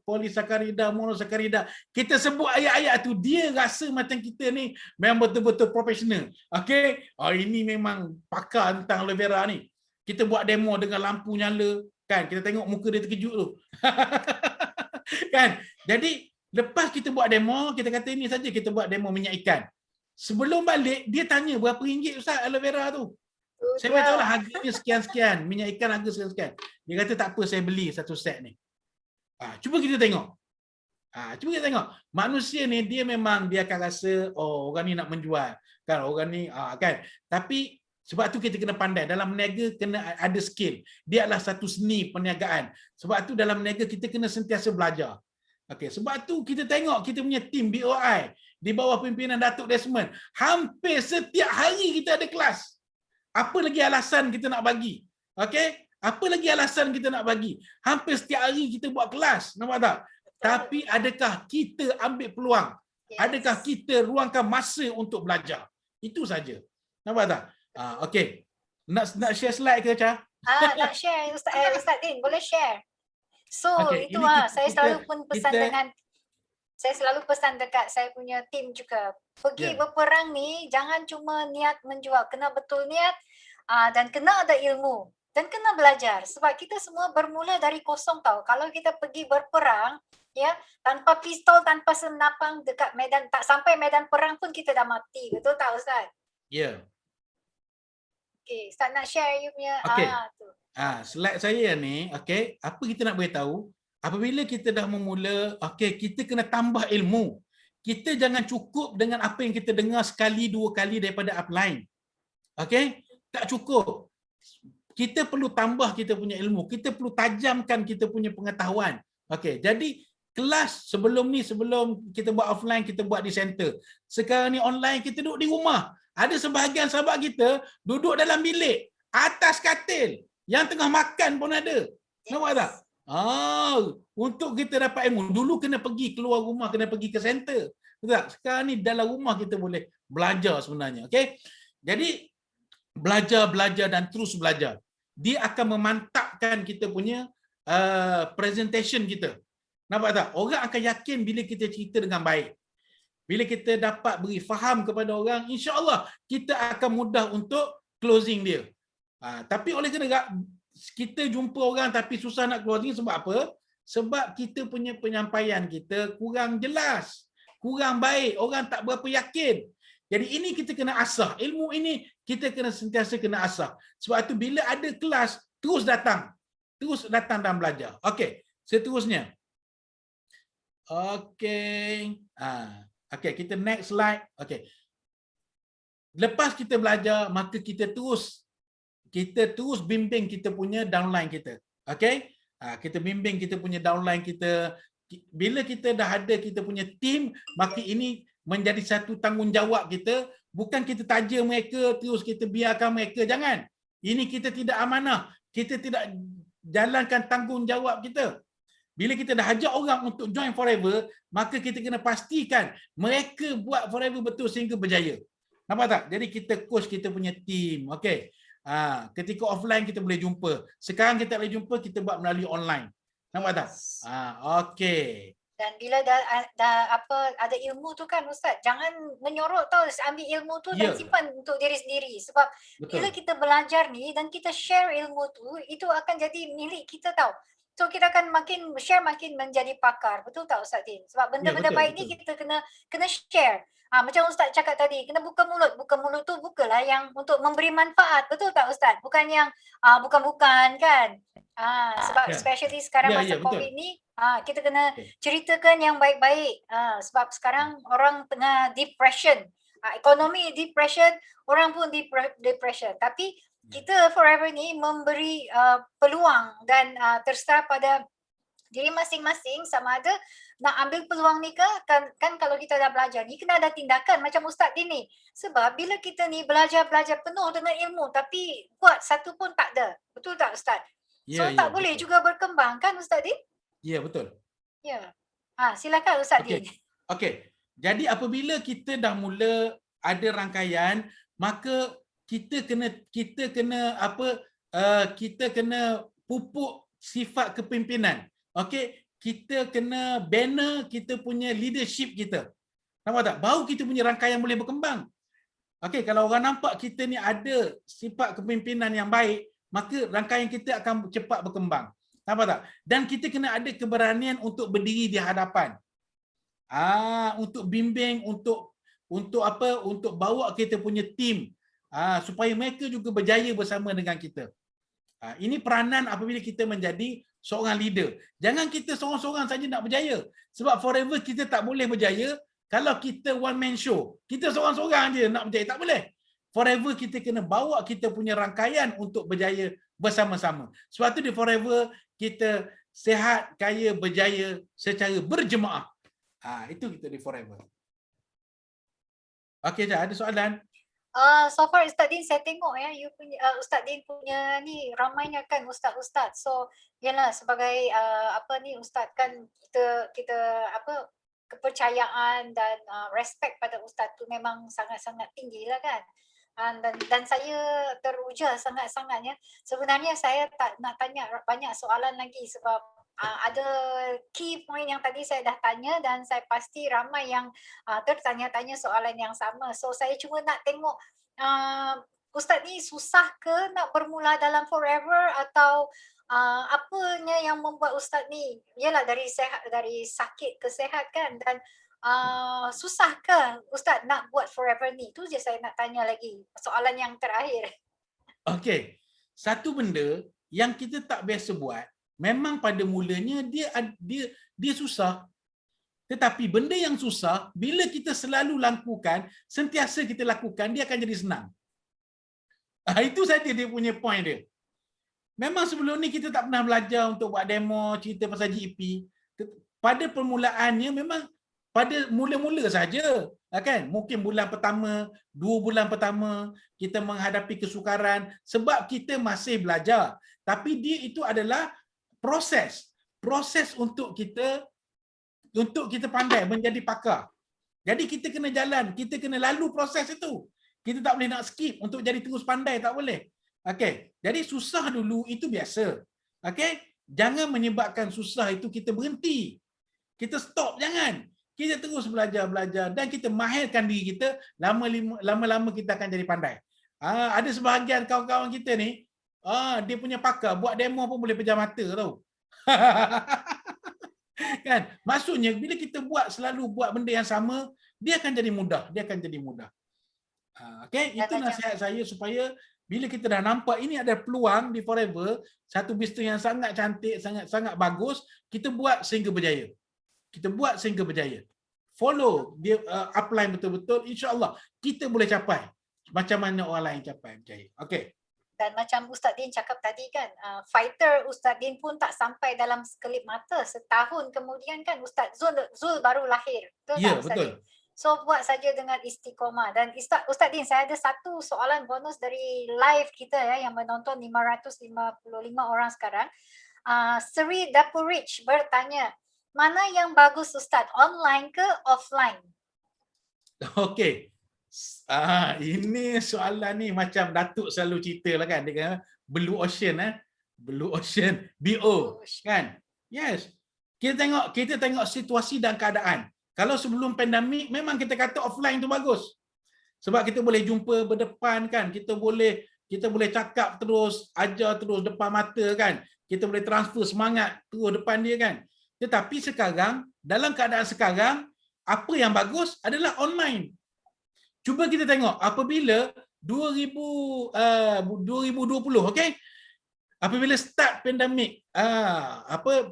polisakarida, monosakarida. Kita sebut ayat-ayat tu, dia rasa macam kita ni memang betul-betul profesional. Okey, ini memang pakar tentang aloe vera ni. Kita buat demo dengan lampu nyala, kan? Kita tengok muka dia terkejut tu. Kan? Jadi lepas kita buat demo, kita kata ini saja kita buat demo minyak ikan. Sebelum balik dia tanya berapa ringgit ustaz aloe vera tu. Saya beritahu lah harganya sekian-sekian, minyak ikan harga sekian-sekian. Dia kata tak apa, saya beli satu set ni. Cuba kita tengok. Cuba kita tengok. Manusia ni dia memang dia akan rasa orang ni nak menjual. Kan orang ni kan. Tapi sebab tu kita kena pandai. Dalam berniaga kena ada skill. Dia adalah satu seni perniagaan. Sebab tu dalam berniaga kita kena sentiasa belajar. Okey, sebab tu kita tengok kita punya tim BOI di bawah pimpinan Datuk Desmond. Hampir setiap hari kita ada kelas. Apa lagi alasan kita nak bagi? Okey? Apa lagi alasan kita nak bagi? Hampir setiap hari kita buat kelas. Nampak tak? Tapi adakah kita ambil peluang? Adakah kita ruangkan masa untuk belajar? Itu saja. Nampak tak? Okey. Nak share slide ke, Cha? Nak share Ustaz Din, boleh share. So, itu saya selalu pun pesan saya selalu pesan dekat saya punya tim juga. Pergi berperang ni jangan cuma niat menjual, kena betul niat dan kena ada ilmu dan kena belajar. Sebab kita semua bermula dari kosong tau. Kalau kita pergi berperang ya, tanpa pistol, tanpa senapang dekat medan, tak sampai medan perang pun kita dah mati. Betul tak Ustaz? Ya. Okey, Ustaz nak share you punya tu. Slide saya ni, okey, apa kita nak beritahu? Apabila kita dah memula, okey, kita kena tambah ilmu. Kita jangan cukup dengan apa yang kita dengar sekali, 2 kali daripada upline. Okey? Tak cukup. kita perlu tambah kita punya ilmu, kita perlu tajamkan kita punya pengetahuan. Okey, jadi kelas sebelum kita buat offline, kita buat di center. Sekarang ni online, kita duduk di rumah. Ada sebahagian sahabat kita duduk dalam bilik, atas katil, yang tengah makan pun ada. Nampak tak? Untuk kita dapat ilmu, dulu kena pergi keluar rumah, kena pergi ke center. Tak? Sekarang ni dalam rumah kita boleh belajar sebenarnya. Okey? Jadi belajar dan terus belajar. Dia akan memantapkan kita punya presentation kita. Nampak tak? Orang akan yakin bila kita cerita dengan baik. Bila kita dapat beri faham kepada orang, insya-Allah kita akan mudah untuk closing dia. Tapi oleh kerana kita jumpa orang tapi susah nak closing, sebab apa? Sebab kita punya penyampaian kita kurang jelas, kurang baik, orang tak berapa yakin. Jadi ini kita kena asah. Ilmu ini kita kena sentiasa kena asah. Sebab itu bila ada kelas, terus datang dan belajar. Okey, seterusnya. Okey. Okey, kita next slide. Okey. Lepas kita belajar, maka kita terus bimbing kita punya downline kita. Okey? Kita bimbing kita punya downline kita. Bila kita dah ada kita punya team, maka ini menjadi satu tanggungjawab kita. Bukan kita taja mereka, terus kita biarkan mereka. Jangan. Ini kita tidak amanah. Kita tidak jalankan tanggungjawab kita. Bila kita dah ajak orang untuk join forever, maka kita kena pastikan mereka buat forever betul sehingga berjaya. Nampak tak? Jadi kita coach kita punya team. Okey. Ketika offline kita boleh jumpa. Sekarang kita tak boleh jumpa, kita buat melalui online. Nampak tak? Okey. Dan bila dah ada ilmu tu kan Ustaz, jangan menyorok tau, ambil ilmu tu dan simpan untuk diri sendiri. Sebab bila kita belajar ni dan kita share ilmu tu, itu akan jadi milik kita tau. So kita akan makin share, makin menjadi pakar. Betul tak Ustaz Din? Sebab benda-benda baik ni kita kena share. Macam Ustaz cakap tadi, kena buka mulut. Buka mulut tu bukalah yang untuk memberi manfaat. Betul tak Ustaz? Bukan yang bukan-bukan kan? Sebab especially sekarang masa COVID ni, kita kena ceritakan yang baik-baik. Sebab sekarang orang tengah depression. Ekonomi depression, orang pun depression. Tapi kita forever ni memberi peluang dan terserah pada diri masing-masing sama ada nak ambil peluang ni ke, kan kalau kita dah belajar ni kena ada tindakan macam Ustaz Din ni. Sebab bila kita ni belajar penuh dengan ilmu tapi buat satu pun tak ada. Betul tak Ustaz? So tak boleh juga berkembang kan Ustaz Din? Ya, betul. Ya. Silakan Ustaz Din. Okey. Jadi apabila kita dah mula ada rangkaian, maka kita kena pupuk sifat kepimpinan. Okey, kita kena banner kita punya leadership kita. Nampak tak? Baru kita punya rangkaian boleh berkembang. Okey, kalau orang nampak kita ni ada sifat kepimpinan yang baik, maka rangkaian kita akan cepat berkembang. Nampak tak? Dan kita kena ada keberanian untuk berdiri di hadapan. Untuk bimbing, untuk bawa kita punya tim, supaya mereka juga berjaya bersama dengan kita. Ini peranan apabila kita menjadi seorang leader. Jangan kita seorang-seorang saja nak berjaya. Sebab forever kita tak boleh berjaya kalau kita one man show. Kita seorang-seorang je nak berjaya, tak boleh. Forever kita kena bawa kita punya rangkaian untuk berjaya bersama-sama. Sebab tu di forever kita sihat, kaya, berjaya secara berjemaah. Itu kita di forever. Okey, ada soalan? So far Ustaz Din saya tengok ya, you punya Ustaz Din punya ni ramainya kan ustaz-ustaz. So yalah sebagai ustaz kan kita kepercayaan dan respect pada ustaz tu memang sangat-sangat tinggilah kan. Dan saya teruja sangat-sangatnya. Sebenarnya saya tak nak tanya banyak soalan lagi sebab ada key point yang tadi saya dah tanya dan saya pasti ramai yang tertanya-tanya soalan yang sama. So saya cuma nak tengok Ustaz ni susah ke nak bermula dalam forever atau apanya yang membuat Ustaz ni yalah dari sakit ke sehat kan, dan susah ke Ustaz nak buat forever ni? Tu je saya nak tanya lagi. Soalan yang terakhir. Okey. Satu benda yang kita tak biasa buat, memang pada mulanya dia susah. Tetapi benda yang susah, bila kita selalu lakukan, sentiasa kita lakukan, dia akan jadi senang. Itu saja dia punya point dia. Memang sebelum ni kita tak pernah belajar untuk buat demo, cerita pasal GEP. Pada permulaannya memang pada mula-mula saja, kan? Mungkin bulan pertama, 2 bulan pertama kita menghadapi kesukaran sebab kita masih belajar. Tapi dia itu adalah proses untuk kita pandai menjadi pakar. Jadi kita kena jalan, kita kena lalu proses itu. Kita tak boleh nak skip untuk jadi terus pandai, tak boleh. Okey, jadi susah dulu itu biasa. Okey, jangan menyebabkan susah itu kita berhenti. Kita stop, jangan. Kita terus belajar dan kita mahirkan diri kita, lama-lama kita akan jadi pandai. Ada sebahagian kawan-kawan kita ni, dia punya pakar, buat demo pun boleh pejam mata tau. Kan? Maksudnya bila kita selalu buat benda yang sama, dia akan jadi mudah, Okey, itu nasihat saya supaya bila kita dah nampak ini ada peluang di Forever, satu bisnes yang sangat cantik, sangat bagus, kita buat sehingga berjaya. Follow dia, upline betul-betul, insya-Allah kita boleh capai macam mana orang lain capai berjaya. Okey. Dan macam Ustaz Din cakap tadi kan, fighter Ustaz Din pun tak sampai dalam sekelip mata. Setahun kemudian kan Ustaz Zul baru lahir. Betul Ya, tak Ustaz betul. Din? So buat saja dengan istiqomah. Dan Ustaz Din, saya ada satu soalan bonus dari live kita ya, yang menonton 555 orang sekarang. Seri Dapur Rich bertanya, mana yang bagus Ustaz, online ke offline? Okey. Ini soalan ni macam Datuk selalu cerita lah kan, dia kata Blue Ocean Blue Ocean BO kan. Yes. Kita tengok situasi dan keadaan. Kalau sebelum pandemik memang kita kata offline tu bagus. Sebab kita boleh jumpa berdepan kan, kita boleh cakap terus, ajar terus depan mata kan. Kita boleh transfer semangat terus depan dia kan. Tetapi sekarang, dalam keadaan sekarang, apa yang bagus adalah online. Cuba kita tengok apabila 2020, okey? Apabila start pandemik,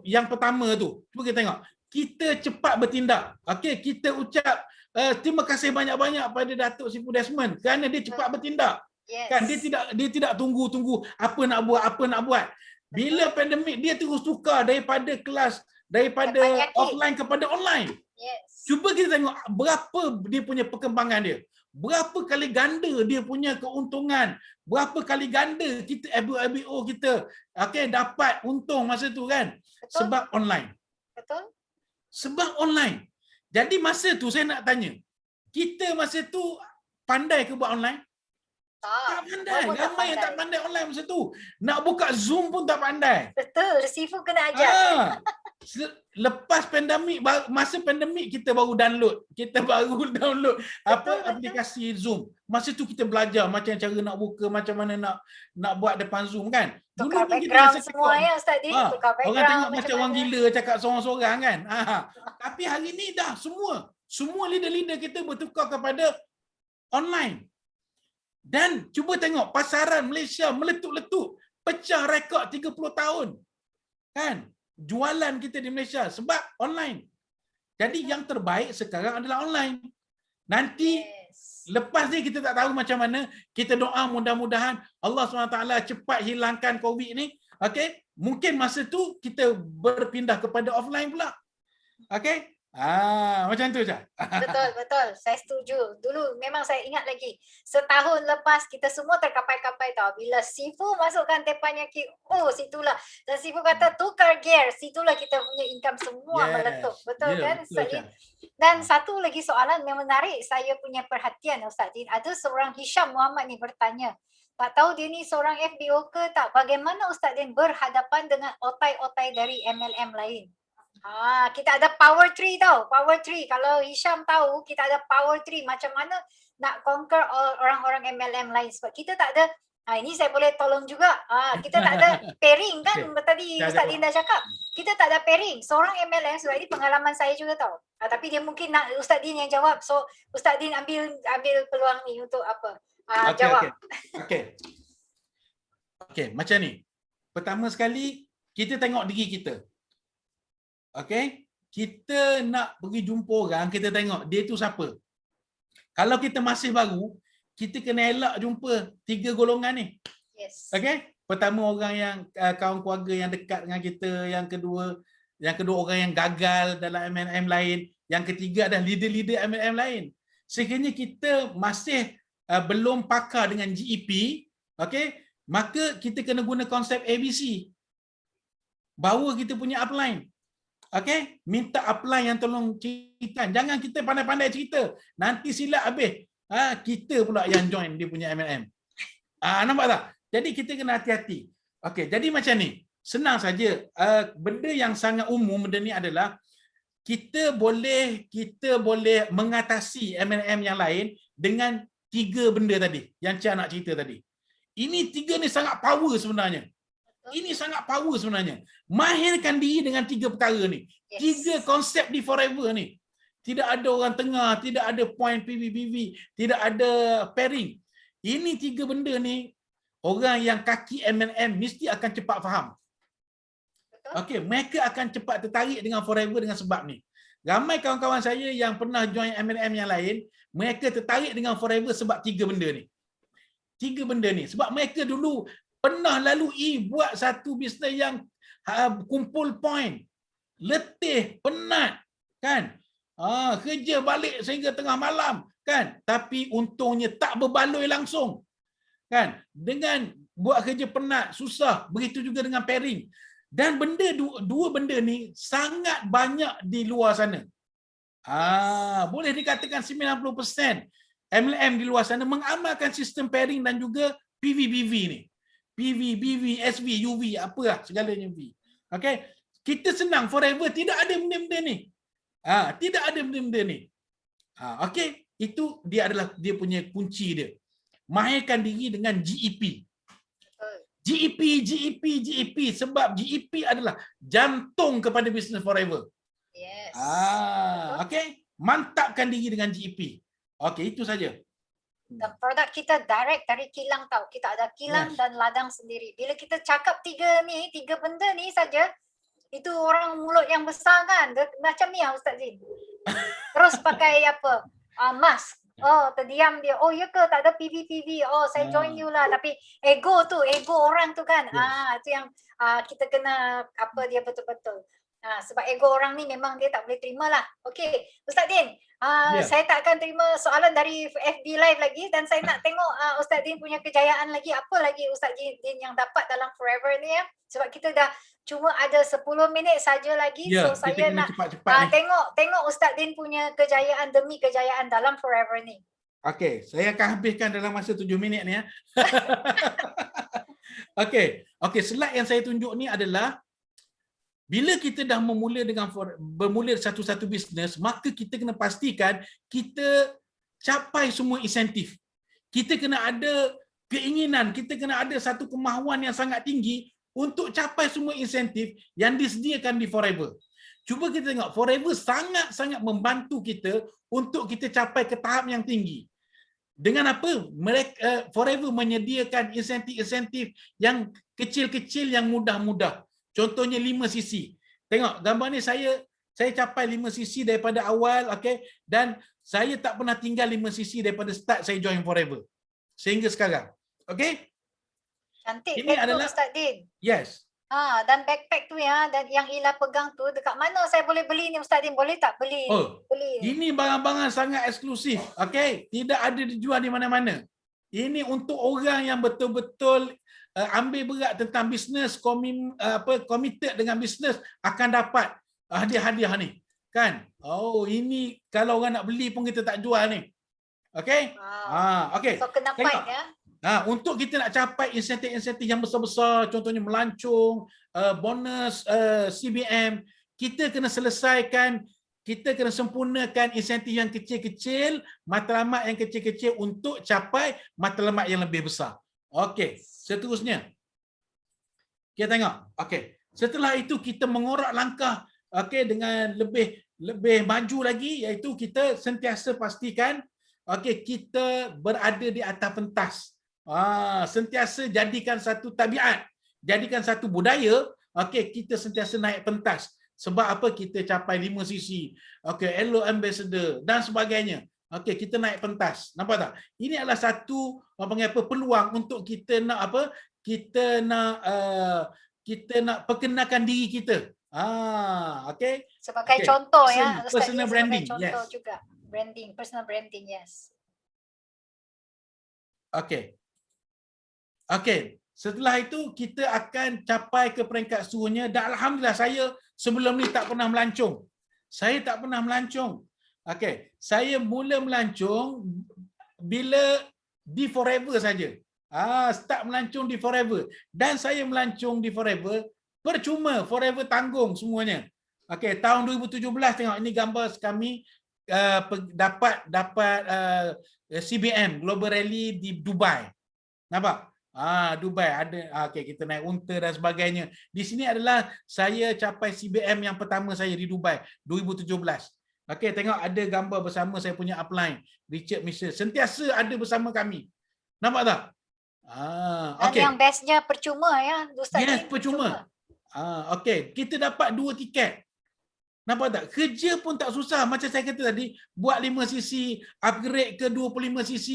yang pertama tu, cuba kita tengok. Kita cepat bertindak. Okey, kita ucap terima kasih banyak-banyak pada Datuk Siful Desmond kerana dia cepat bertindak. Yes. Kan dia tidak tunggu apa nak buat. Bila pandemik dia terus tukar daripada offline kepada online. Yes. Cuba kita tengok berapa dia punya perkembangan dia. Berapa kali ganda dia punya keuntungan. Berapa kali ganda kita FBO kita dapat untung masa tu kan. Betul. Sebab online. Betul. Sebab online. Jadi masa tu saya nak tanya, kita masa tu pandai ke buat online? Tak pandai. Ramai yang tak pandai online masa tu. Nak buka Zoom pun tak pandai. Betul. Sifu kena ajar. Lepas pandemik, masa pandemik kita baru download. Aplikasi Zoom. Masa tu kita belajar macam cara nak buka, macam mana nak buat depan Zoom kan. Tukar background semua ya Ustaz Din. Tukar background. Orang tengok macam orang gila cakap seorang-seorang kan. Tapi hari ni dah semua leader-leader kita bertukar kepada online. Dan cuba tengok pasaran Malaysia meletup-letup, pecah rekod 30 tahun. Kan? Jualan kita di Malaysia sebab online. Jadi yang terbaik sekarang adalah online. Nanti lepas ni kita tak tahu macam mana. Kita doa mudah-mudahan Allah SWT cepat hilangkan COVID ni. Okey? Mungkin masa tu kita berpindah kepada offline pula. Okey? Macam tu je. Betul. Saya setuju. Dulu memang saya ingat lagi. Setahun lepas kita semua terkapai-kapai tau. Bila Sifu masukkan Teppanyaki, situlah. Dan Sifu kata tukar gear. Situlah kita punya income semua meletup. Betul kan Ustaz Din? Dan satu lagi soalan yang menarik saya punya perhatian Ustaz Din. Ada seorang Hisham Muhammad ni bertanya. Tak tahu dia ni seorang FBO ke tak? Bagaimana Ustaz Din berhadapan dengan otai-otai dari MLM lain? Kita ada power tree tau. Power tree. Kalau Hisham tahu, kita ada power tree. Macam mana nak conquer orang-orang MLM lain. Sebab kita tak ada, ini saya boleh tolong juga. Kita tak ada pairing kan. Tadi Ustaz Din dah cakap. Kita tak ada pairing. Seorang MLM, sebab ini pengalaman saya juga tau. Tapi dia mungkin nak Ustaz Din yang jawab. So Ustaz Din ambil peluang ni untuk apa? Jawab. Okey, macam ni. Pertama sekali, kita tengok diri kita. Okey, kita nak pergi jumpa orang, kita tengok dia tu siapa. Kalau kita masih baru, kita kena elak jumpa 3 golongan ni. Yes. Okey? pertama orang yang kawan keluarga yang dekat dengan kita, yang kedua orang yang gagal dalam MLM lain, yang ketiga adalah leader-leader MLM lain. Sekiranya kita masih belum pakar dengan GEP, okey, maka kita kena guna konsep ABC. Bawa kita punya upline. Okey, minta upline yang tolong cerita. Jangan kita pandai-pandai cerita. Nanti silap habis. Kita pula yang join dia punya MLM. Nampak tak? Jadi kita kena hati-hati. Okey, jadi macam ni. Senang saja. Benda yang sangat umum benda ni adalah kita boleh mengatasi MLM yang lain dengan 3 benda tadi yang Cia nak cerita tadi. Ini 3 ni sangat power sebenarnya. Ini sangat power sebenarnya. Mahirkan diri dengan 3 perkara ni. 3 konsep di Forever ni. Tidak ada orang tengah, tidak ada point PVPV, tidak ada pairing. Ini 3 benda ni, orang yang kaki MLM mesti akan cepat faham. Okey, mereka akan cepat tertarik dengan Forever dengan sebab ni. Ramai kawan-kawan saya yang pernah join MLM yang lain, mereka tertarik dengan Forever sebab 3 benda ni. 3 benda ni. Sebab mereka dulu pernah lalui buat satu bisnes yang kumpul point. Letih, penat, kan? Kerja balik sehingga tengah malam, kan? Tapi untungnya tak berbaloi langsung. Kan? Dengan buat kerja penat, susah, begitu juga dengan pairing. Dan dua benda ni sangat banyak di luar sana. Boleh dikatakan 90% MLM di luar sana mengamalkan sistem pairing dan juga PVPV ni. PV, BV, SV, UV, apalah segalanya V. Okey. Kita senang Forever tidak ada benda-benda ni. Tidak ada benda-benda ni. Okey, itu dia adalah dia punya kunci dia. Mahirkan diri dengan GEP. GEP sebab GEP adalah jantung kepada bisnes Forever. Yes. Okey, mantapkan diri dengan GEP. Okey, itu saja. Dan produk kita direct dari kilang tau. Kita ada kilang dan ladang sendiri. Bila kita cakap 3 benda ni saja, itu orang mulut yang besar kan. Macam ni Ustaz Zin. Terus pakai apa? Mask. Terdiam dia. Ya ke? Tak ada PVPV. Saya join you lah. Tapi ego orang tu kan. Itu yang kita kena dia betul-betul. Sebab ego orang ni memang dia tak boleh terima lah. Okey, Ustaz Din, saya tak akan terima soalan dari FB Live lagi dan saya nak tengok Ustaz Din punya kejayaan lagi. Apa lagi Ustaz Din yang dapat dalam Forever ni ya? Sebab kita dah cuma ada 10 minit saja lagi. So saya nak tengok Ustaz Din punya kejayaan demi kejayaan dalam Forever ni. Okey, saya akan habiskan dalam masa 7 minit ni ya. Okey, slide yang saya tunjuk ni adalah bila kita dah bermula satu-satu bisnes, maka kita kena pastikan kita capai semua insentif. Kita kena ada keinginan, kita kena ada satu kemahuan yang sangat tinggi untuk capai semua insentif yang disediakan di Forever. Cuba kita tengok, Forever sangat-sangat membantu kita untuk kita capai ke tahap yang tinggi. Dengan apa? Forever menyediakan insentif-insentif yang kecil-kecil yang mudah-mudah. Contohnya 5cc. Tengok gambar ni saya capai 5cc daripada awal, okey, dan saya tak pernah tinggal 5cc daripada start saya join Forever sehingga sekarang. Okey? Cantik ini adalah Ustaz Din. Yes. Dan backpack tu ya, dan yang Ila pegang tu dekat mana saya boleh beli ni Ustaz Din? Boleh tak beli? Beli. Ini barang-barang sangat eksklusif. Okey, tidak ada dijual di mana-mana. Ini untuk orang yang betul-betul ambil berat tentang bisnes, committed dengan bisnes akan dapat hadiah-hadiah ni. Kan? Ini kalau orang nak beli pun kita tak jual ni. Okey? Okey. So kena fight ya. Untuk kita nak capai insentif-insentif yang besar-besar, contohnya melancong, bonus CBM, kita kena selesaikan, kita kena sempurnakan insentif yang kecil-kecil, matlamat yang kecil-kecil untuk capai matlamat yang lebih besar. Okey, seterusnya. Kita tengok. Okey. Setelah itu kita mengorak langkah dengan lebih maju lagi, iaitu kita sentiasa pastikan kita berada di atas pentas. Sentiasa jadikan satu tabiat, jadikan satu budaya, kita sentiasa naik pentas. Sebab apa? Kita capai 5cc, Hello Ambassador dan sebagainya. Kita naik pentas. Nampak tak? Ini adalah satu peluang untuk kita nak kita nak perkenalkan diri kita. Okey. Sebagai Okey. contoh ya, Ustaz Personal Din, branding. sebagai contoh Yes. juga. Branding, personal branding, yes. Okey. Okey. Setelah itu kita akan capai ke peringkat seterusnya dan alhamdulillah saya sebelum ni tak pernah melancong. Saya tak pernah melancong. Okey, saya mula melancong bila di Forever saja. Start melancong di Forever dan saya melancong di Forever percuma, Forever tanggung semuanya. Okey, tahun 2017 tengok ini gambar kami dapat CBM Global Rally di Dubai. Nampak? Dubai ada okey kita naik unta dan sebagainya. Di sini adalah saya capai CBM yang pertama saya di Dubai 2017. Okey tengok ada gambar bersama saya punya upline Richard Misser sentiasa ada bersama kami. Nampak tak? Dan yang bestnya percuma ya, Ustaz Yes, Din. percuma. Okey, kita dapat 2 tiket. Nampak tak? Kerja pun tak susah. Macam saya kata tadi, buat 5cc, upgrade ke 25cc,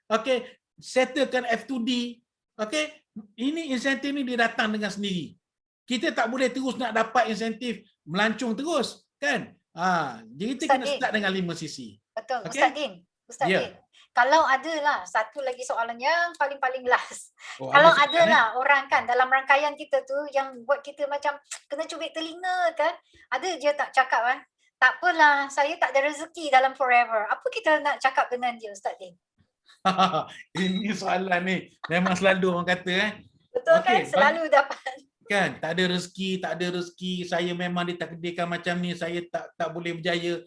okey, settlekan F2D. Okey, ini insentif ni dia datang dengan sendiri. Kita tak boleh terus nak dapat insentif melancong terus, kan? Jadi kita kena start dengan 5cc. Betul, okay? Ustaz Din. Ustaz Din. Kalau ada lah, satu lagi soalan yang paling last. Kalau ada lah orang kan dalam rangkaian kita tu yang buat kita macam kena cubit telinga kan, ada je tak cakap kan, tak apalah, saya tak ada rezeki dalam Forever. Apa kita nak cakap dengan dia, Ustaz Din? Ini soalan ni memang selalu orang kata Betul kan, selalu dapat. Kan, tak ada rezeki, saya memang ditakdirkan macam ni, saya tak boleh berjaya.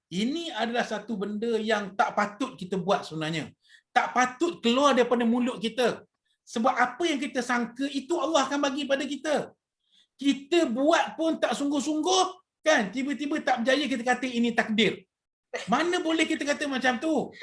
Ini adalah satu benda yang tak patut kita buat sebenarnya. Tak patut keluar daripada mulut kita. Sebab apa yang kita sangka itu Allah akan bagi pada kita. Kita buat pun tak sungguh-sungguh, kan? Tiba-tiba tak berjaya kita kata ini takdir. Mana boleh kita kata macam tu?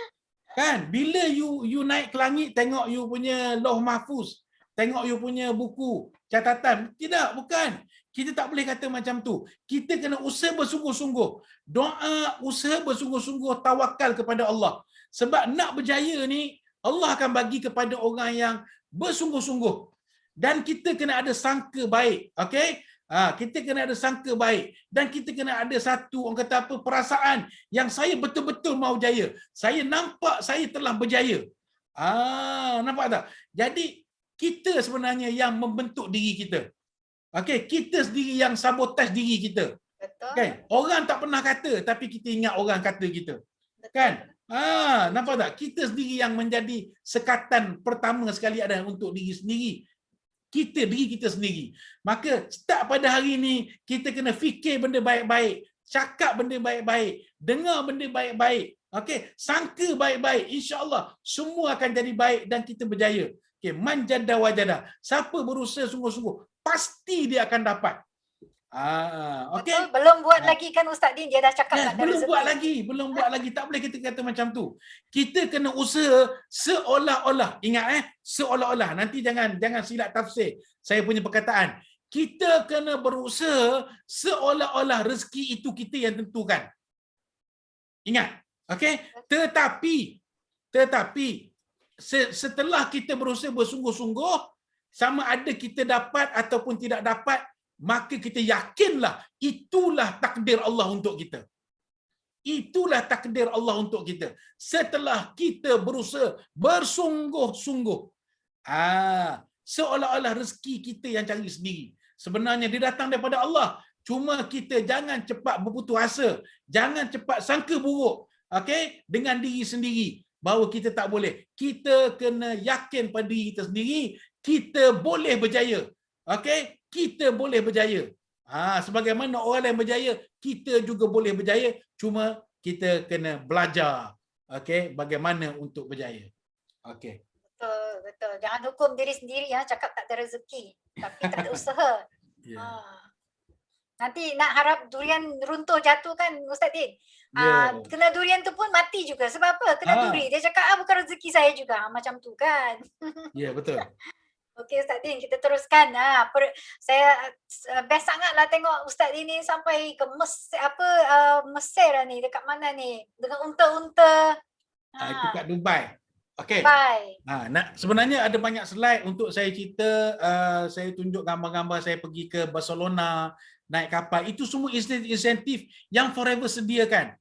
Kan? Bila you naik ke langit tengok you punya Lauh Mahfuz, tengok you punya buku catatan, tidak, bukan. Kita tak boleh kata macam tu. Kita kena usaha bersungguh-sungguh. Doa, usaha bersungguh-sungguh, tawakal kepada Allah. Sebab nak berjaya ni, Allah akan bagi kepada orang yang bersungguh-sungguh. Dan kita kena ada sangka baik. Okay? Kita kena ada sangka baik. Dan kita kena ada satu, orang kata apa, perasaan yang saya betul-betul mau jaya. Saya nampak saya telah berjaya. Nampak tak? Jadi, kita sebenarnya yang membentuk diri kita. Okey, kita sendiri yang sabotaj diri kita. Betul. Kan? Orang tak pernah kata tapi kita ingat orang kata kita. Betul. Kan? Nampak tak? Kita sendiri yang menjadi sekatan pertama sekali ada untuk diri sendiri. Diri kita sendiri. Maka start pada hari ini kita kena fikir benda baik-baik, cakap benda baik-baik, dengar benda baik-baik. Okey, sangka baik-baik. Insya-Allah semua akan jadi baik dan kita berjaya. Okey, man jadda wajada. Siapa berusaha sungguh-sungguh pasti dia akan dapat. Okey. Belum buat lagi kan Ustaz Din, dia dah cakap tak ada belum rezeki. belum buat lagi. Tak boleh kita kata macam tu. Kita kena usaha seolah-olah. Ingat seolah-olah. Nanti jangan silap tafsir saya punya perkataan. Kita kena berusaha seolah-olah rezeki itu kita yang tentukan. Ingat. Okey? Tetapi setelah kita berusaha bersungguh-sungguh, sama ada kita dapat ataupun tidak dapat, maka kita yakinlah itulah takdir Allah untuk kita. Itulah takdir Allah untuk kita. Setelah kita berusaha bersungguh-sungguh. Seolah-olah rezeki kita yang cari sendiri. Sebenarnya dia datang daripada Allah. Cuma kita jangan cepat berputus asa. Jangan cepat sangka buruk. Okey? Dengan diri sendiri. Bahawa kita tak boleh. Kita kena yakin pada diri kita sendiri. Kita boleh berjaya. Okey? Kita boleh berjaya. Sebagaimana orang lain berjaya, kita juga boleh berjaya. Cuma kita kena belajar. Okey? Bagaimana untuk berjaya. Okey. Betul. Jangan hukum diri sendiri ya, cakap tak ada rezeki. Tapi tak ada usaha. Nanti nak harap durian runtuh jatuh kan Ustaz Din. Kena durian tu pun mati juga. Sebab apa? Kena duri. Dia cakap bukan rezeki saya juga. Macam tu kan. Ya, betul. Okey Ustaz Din, kita teruskan. Saya best sangatlah tengok Ustaz Din ni sampai ke Mesir ni. Dekat mana ni? Dengan unta-unta. Itu kat Dubai. Okey. Bye. Sebenarnya ada banyak slide untuk saya cerita, saya tunjuk gambar-gambar saya pergi ke Barcelona, naik kapal. Itu semua insentif yang Forever sediakan.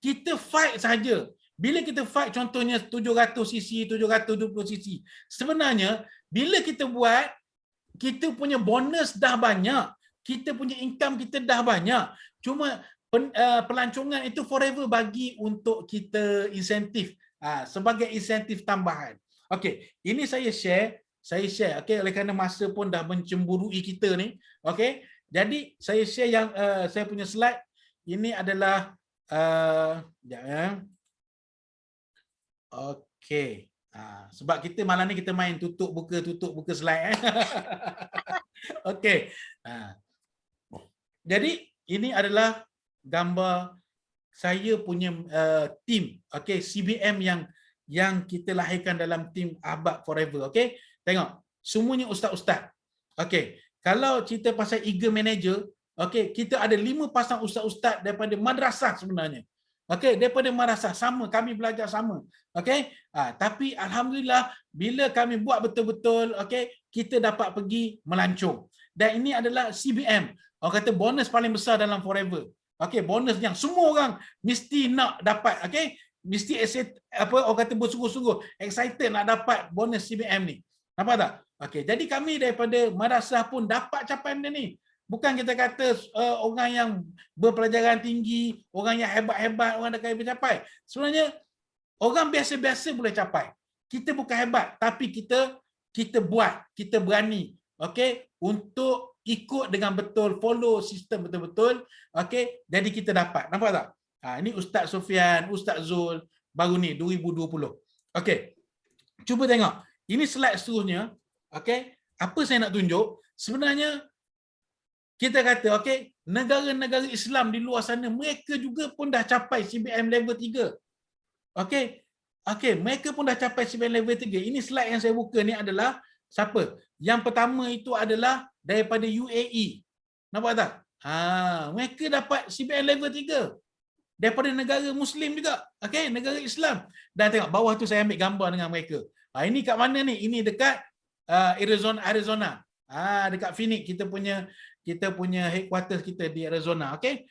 Kita fight saja. Bila kita fight contohnya 700cc, 720cc. Sebenarnya bila kita buat, kita punya bonus dah banyak. Kita punya income kita dah banyak. Cuma pelancongan itu Forever bagi untuk kita insentif. Sebagai insentif tambahan. Okey, ini saya share. Okey, oleh kerana masa pun dah mencemburui kita ni. Okey, jadi saya share yang saya punya slide. Ini adalah sekejap ya. Okey. Sebab kita malam ni kita main tutup buka slide. Okey. Jadi ini adalah gambar saya punya team, okey, CBM yang kita lahirkan dalam team Ahbab Forever, okey. Tengok, semuanya ustaz-ustaz. Okey, kalau cerita pasal Eagle Manager, okey, kita ada 5 pasang ustaz-ustaz daripada madrasah sebenarnya. Okey, daripada madrasah sama, kami belajar sama. Okey, tapi alhamdulillah bila kami buat betul-betul, okey, kita dapat pergi melancong. Dan ini adalah CBM. Orang kata bonus paling besar dalam Forever. Okey, bonus yang semua orang mesti nak dapat, okey? Mesti orang kata bersungguh-sungguh excited nak dapat bonus CBM ni. Nampak tak? Okey, jadi kami daripada madrasah pun dapat capaian dia ni. Bukan kita kata orang yang berpelajaran tinggi, orang yang hebat-hebat, orang dah kaya mencapai. Sebenarnya orang biasa-biasa boleh capai. Kita bukan hebat, tapi kita buat, kita berani, okey, untuk ikut dengan betul, follow sistem betul-betul, okey, jadi kita dapat. Nampak tak? Ini Ustaz Sofian, Ustaz Zul, baru ni 2020. Okey. Cuba tengok. Ini slide seterusnya. Okey. Apa saya nak tunjuk? Sebenarnya kita kata, okey, negara-negara Islam di luar sana, mereka juga pun dah capai CBM level 3. Okey. Okey, mereka pun dah capai CBM level 3. Ini slide yang saya buka ni adalah siapa? Yang pertama itu adalah daripada UAE. Nampak tak? Mereka dapat CBM level 3. Daripada negara Muslim juga. Okey, negara Islam. Dan tengok bawah tu saya ambil gambar dengan mereka. Ini kat mana ni? Ini dekat Arizona. Dekat Phoenix kita punya headquarters kita di Arizona, okey?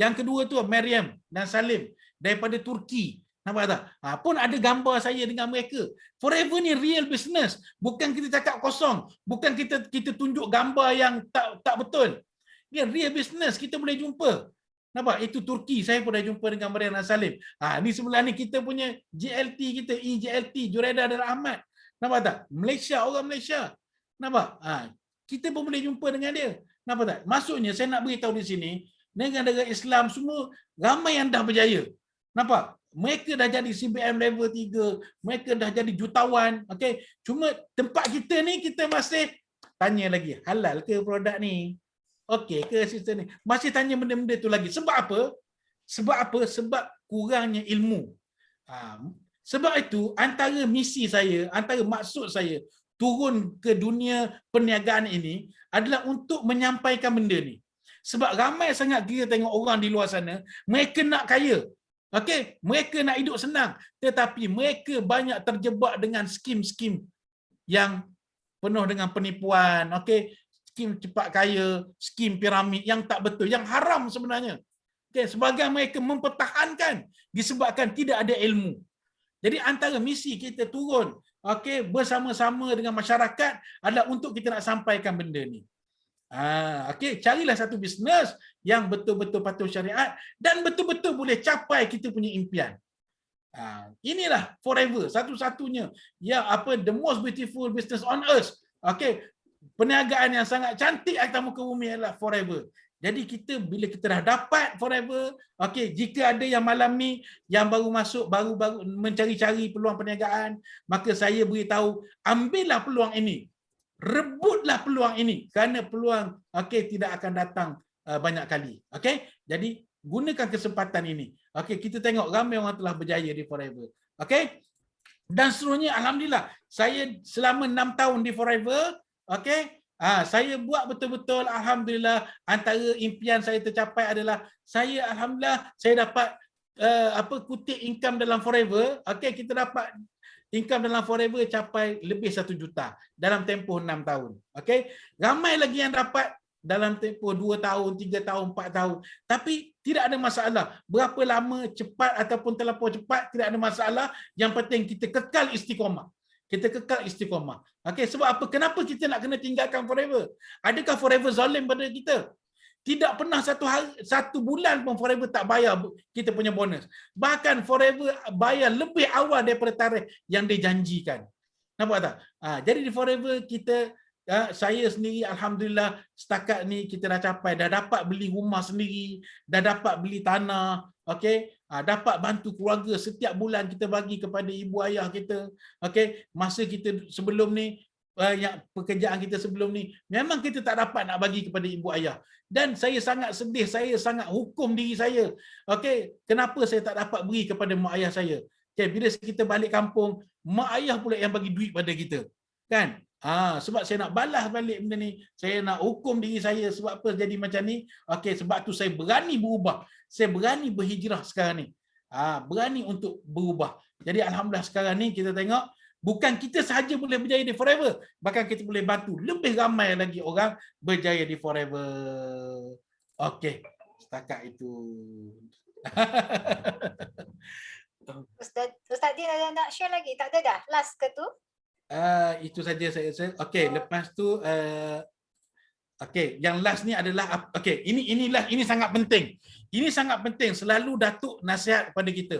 Yang kedua tu Maryam dan Salim daripada Turki. Nampak tak? Pun ada gambar saya dengan mereka. Forever ni real business. Bukan kita cakap kosong. Bukan kita tunjuk gambar yang tak betul. Dia real business. Kita boleh jumpa. Nampak? Itu Turki. Saya pun dah jumpa dengan Maryam dan Salim. Ni sebelah ni kita punya JLT kita. EJLT. Jureda dan Ahmad. Nampak tak? Malaysia. Orang Malaysia. Nampak? Kita pun boleh jumpa dengan dia. Nampak tak? Maksudnya saya nak beritahu di sini. Negara-negara Islam semua ramai yang dah berjaya. Nampak? Mereka dah jadi CBM level 3, mereka dah jadi jutawan, okey. Cuma tempat kita ni kita masih tanya lagi, halal ke produk ni? Okey ke sistem ni? Masih tanya benda-benda tu lagi. Sebab apa? Sebab kurangnya ilmu. Sebab itu antara misi saya, antara maksud saya turun ke dunia perniagaan ini adalah untuk menyampaikan benda ni. Sebab ramai sangat kita tengok orang di luar sana, mereka nak kaya. Okey, mereka nak hidup senang, tetapi mereka banyak terjebak dengan skim-skim yang penuh dengan penipuan, okey, skim cepat kaya, skim piramid yang tak betul, yang haram sebenarnya. Okey, sebagian mereka mempertahankan disebabkan tidak ada ilmu. Jadi antara misi kita turun, okey, bersama-sama dengan masyarakat adalah untuk kita nak sampaikan benda ni. Okey, carilah satu bisnes yang betul-betul patuh syariat dan betul-betul boleh capai kita punya impian. Inilah Forever, satu-satunya the most beautiful business on earth. Okey, perniagaan yang sangat cantik atas muka bumi adalah Forever. Jadi bila kita dah dapat Forever, okey, jika ada yang malam ni yang baru masuk, baru mencari-cari peluang perniagaan, maka saya beritahu, ambillah peluang ini. Rebutlah peluang ini kerana peluang tidak akan datang banyak kali. Okey? Jadi gunakan kesempatan ini. Okey, kita tengok ramai orang telah berjaya di Forever. Okey? Dan seterusnya alhamdulillah, saya selama 6 tahun di Forever, okey? Saya buat betul-betul alhamdulillah, antara impian saya tercapai adalah alhamdulillah saya dapat kutip income dalam Forever. Okey, kita dapat income dalam Forever capai lebih 1 juta dalam tempoh 6 tahun. Okey, ramai lagi yang dapat dalam tempoh 2 tahun, 3 tahun, 4 tahun. Tapi tidak ada masalah. Berapa lama, cepat ataupun terlampau cepat, tidak ada masalah. Yang penting kita kekal istiqamah. Kita kekal istiqamah. Okey, sebab apa? Kenapa kita nak kena tinggalkan Forever? Adakah Forever zalim pada kita? Tidak pernah satu bulan pun Forever tak bayar kita punya bonus. Bahkan Forever bayar lebih awal daripada tarikh yang dijanjikan. Nampak tak? Jadi di Forever kita, saya sendiri Alhamdulillah setakat ni kita dah capai, dah dapat beli rumah sendiri, dah dapat beli tanah, okey, dapat bantu keluarga setiap bulan kita bagi kepada ibu ayah kita, okey. Masa kita sebelum ni, yang pekerjaan kita sebelum ni, memang kita tak dapat nak bagi kepada ibu ayah. Dan saya sangat sedih, saya sangat hukum diri saya. Okey, kenapa saya tak dapat beri kepada mak ayah saya? Okay, bila kita balik kampung, mak ayah pula yang bagi duit pada kita. Kan? Sebab saya nak balas balik benda ni. Saya nak hukum diri saya sebab apa jadi macam ni. Okey, sebab tu saya berani berubah. Saya berani berhijrah sekarang ni. Berani untuk berubah. Jadi alhamdulillah sekarang ni kita tengok bukan kita sahaja boleh berjaya di Forever, bahkan kita boleh bantu lebih ramai lagi orang berjaya di Forever. Okey, setakat itu. Ustaz Din ada nak share lagi? Tak ada dah? Last ke tu? Itu saja saya rasa. Okey, lepas tu okey, yang last ni adalah okey, ini sangat penting. Ini sangat penting, selalu Datuk nasihat kepada kita.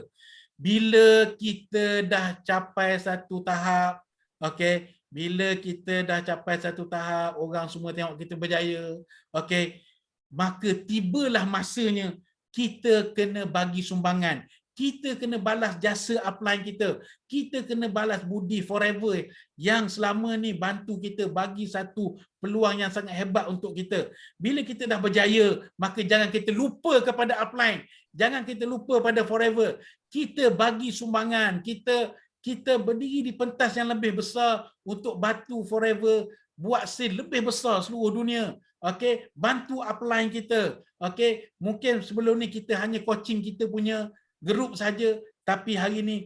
Bila kita dah capai satu tahap, okey, bila kita dah capai satu tahap, orang semua tengok kita berjaya, okey, maka tibalah masanya kita kena bagi sumbangan. Kita kena balas jasa upline kita. Kita kena balas budi Forever yang selama ni bantu kita, bagi satu peluang yang sangat hebat untuk kita. Bila kita dah berjaya, maka jangan kita lupa kepada upline. Jangan kita lupa pada Forever. Kita bagi sumbangan. Kita berdiri di pentas yang lebih besar untuk bantu Forever buat sale lebih besar seluruh dunia. Okey, bantu upline kita. Okey, mungkin sebelum ni kita hanya coaching kita punya grup saja, tapi hari ni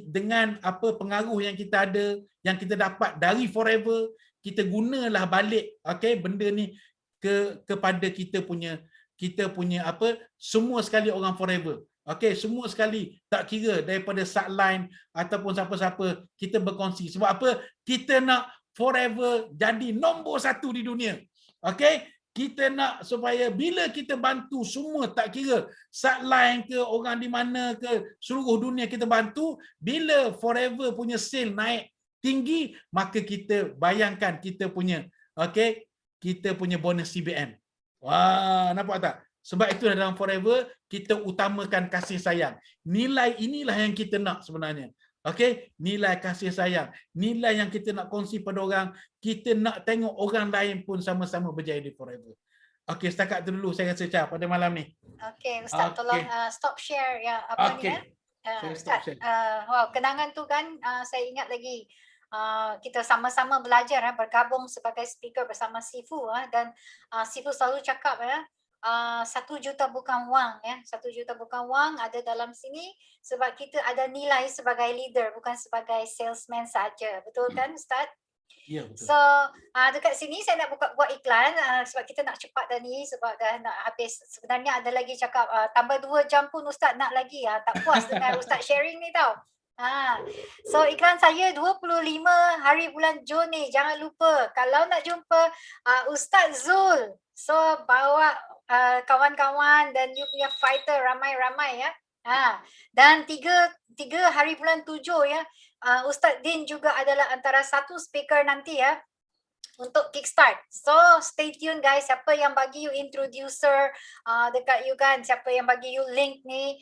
dengan apa pengaruh yang kita ada, yang kita dapat dari Forever, kita gunalah balik, okey, benda ni kepada kita punya apa, semua sekali orang Forever. Okey, semua sekali, tak kira daripada subline ataupun siapa-siapa, kita berkongsi. Sebab apa? Kita nak Forever jadi nombor 1 di dunia. Okey, kita nak supaya bila kita bantu semua, tak kira subline ke, orang di mana ke, seluruh dunia kita bantu, bila Forever punya sale naik tinggi, maka kita bayangkan kita punya, okey, kita punya bonus CBM. Wah, nampak tak? Sebab itu dalam Forever kita utamakan kasih sayang. Nilai inilah yang kita nak sebenarnya. Okey, nilai kasih sayang, nilai yang kita nak kongsi pada orang, kita nak tengok orang lain pun sama-sama berjaya di Forever. Okey, setakat tu dulu saya rasa Syah pada malam ni. Okey, Ustaz tolong stop share ya apa ni ya. Ustaz, wow, kenangan tu kan saya ingat lagi. Kita sama-sama belajar bergabung sebagai speaker bersama Sifu dan Sifu selalu cakap 1 juta bukan wang ya. 1 juta bukan wang ada dalam sini sebab kita ada nilai sebagai leader bukan sebagai salesman saja. Betul kan Ustaz? Ya, betul. So dekat sini saya nak buat iklan sebab kita nak cepat dah ni sebab dah nak habis. Sebenarnya ada lagi cakap tambah 2 jam pun Ustaz nak lagi tak puas dengan Ustaz sharing ni tau. So iklan saya 25 hari bulan Jun ni, jangan lupa kalau nak jumpa Ustaz Zul, so bawa kawan-kawan dan you punya fighter ramai-ramai ya. Dan 3 hari bulan 7 ya, Ustaz Din juga adalah antara satu speaker nanti ya untuk kickstart. So stay tune guys, siapa yang bagi you introducer dekat you kan, siapa yang bagi you link ni,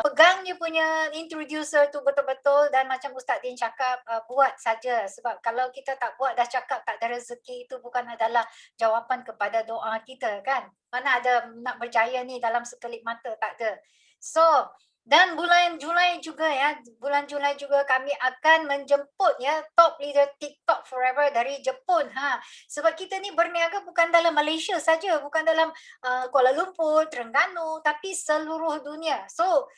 pegang you punya introducer tu betul-betul dan macam Ustaz Din cakap, buat saja. Sebab kalau kita tak buat dah cakap tak ada rezeki, itu bukan adalah jawapan kepada doa kita kan. Mana ada nak berjaya ni dalam sekelip mata, tak ada. So dan bulan Julai juga ya, bulan Julai juga kami akan menjemput ya top leader TikTok Forever dari Jepun. Sebab kita ni berniaga bukan dalam Malaysia saja, bukan dalam Kuala Lumpur, Terengganu, tapi seluruh dunia. So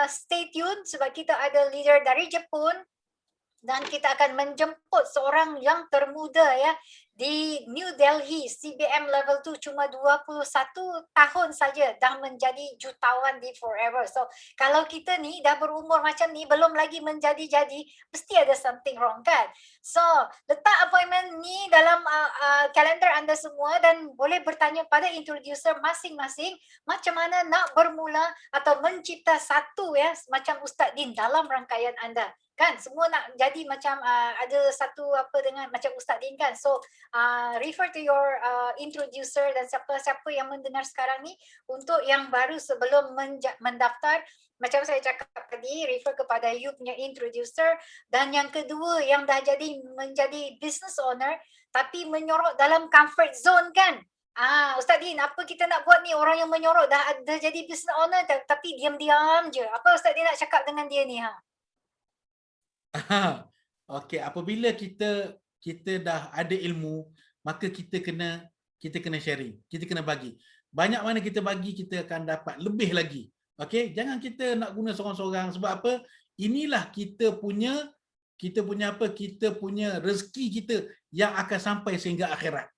stay tune sebab kita ada leader dari Jepun dan kita akan menjemput seorang yang termuda ya di New Delhi, CBM level 2 cuma 21 tahun saja dah menjadi jutawan di Forever. So kalau kita ni dah berumur macam ni belum lagi menjadi-jadi, mesti ada something wrong kan. So letak appointment ni dalam kalender anda semua dan boleh bertanya pada introducer masing-masing macam mana nak bermula atau mencipta satu ya macam Ustaz Din dalam rangkaian anda. Kan semua nak jadi macam ada satu apa dengan macam Ustaz Din kan. So refer to your introducer dan siapa-siapa yang mendengar sekarang ni untuk yang baru sebelum mendaftar, macam saya cakap tadi, refer kepada you punya introducer. Dan yang kedua yang dah menjadi business owner tapi menyorok dalam comfort zone kan. Ustaz Din, apa kita nak buat ni? Orang yang menyorok dah jadi business owner tapi diam-diam je. Apa Ustaz Din nak cakap dengan dia ni? Okey, apabila kita dah ada ilmu, maka kita kena sharing, kita kena bagi. Banyak mana kita bagi, kita akan dapat lebih lagi. Okey, jangan kita nak guna seorang-seorang. Sebab apa? Inilah kita punya apa? Kita punya rezeki kita yang akan sampai sehingga akhirat.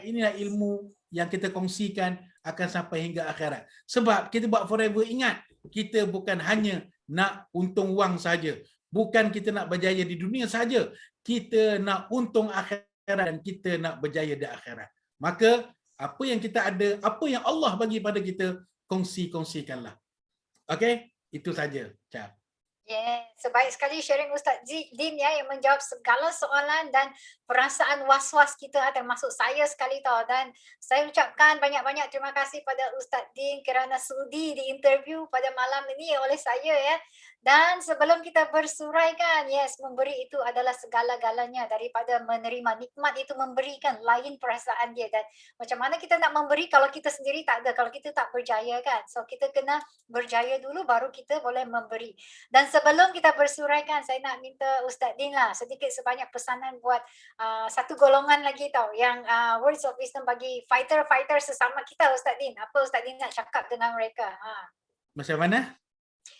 Inilah ilmu yang kita kongsikan akan sampai hingga akhirat. Sebab kita buat forever, ingat, kita bukan hanya nak untung wang saja. Bukan kita nak berjaya di dunia saja. Kita nak untung akhirat dan kita nak berjaya di akhirat. Maka apa yang kita ada, apa yang Allah bagi pada kita, kongsikanlah. Okey? Itu saja. Cap. Sebaik sekali sharing Ustaz Din ya yang menjawab segala soalan dan perasaan was-was kita termasuk saya sekali tau. Dan saya ucapkan banyak-banyak terima kasih pada Ustaz Din kerana sudi diinterview pada malam ini oleh saya ya. Dan sebelum kita bersuraikan, memberi itu adalah segala-galanya. Daripada menerima, nikmat itu memberikan, lain perasaan dia. Dan macam mana kita nak memberi kalau kita sendiri tak ada, kalau kita tak berjaya kan. So kita kena berjaya dulu baru kita boleh memberi. Dan sebelum kita bersuraikan, saya nak minta Ustaz Din lah sedikit sebanyak pesanan buat satu golongan lagi tau, yang words of wisdom bagi fighter-fighter sesama kita Ustaz Din. Apa Ustaz Din nak cakap dengan mereka? Macam mana?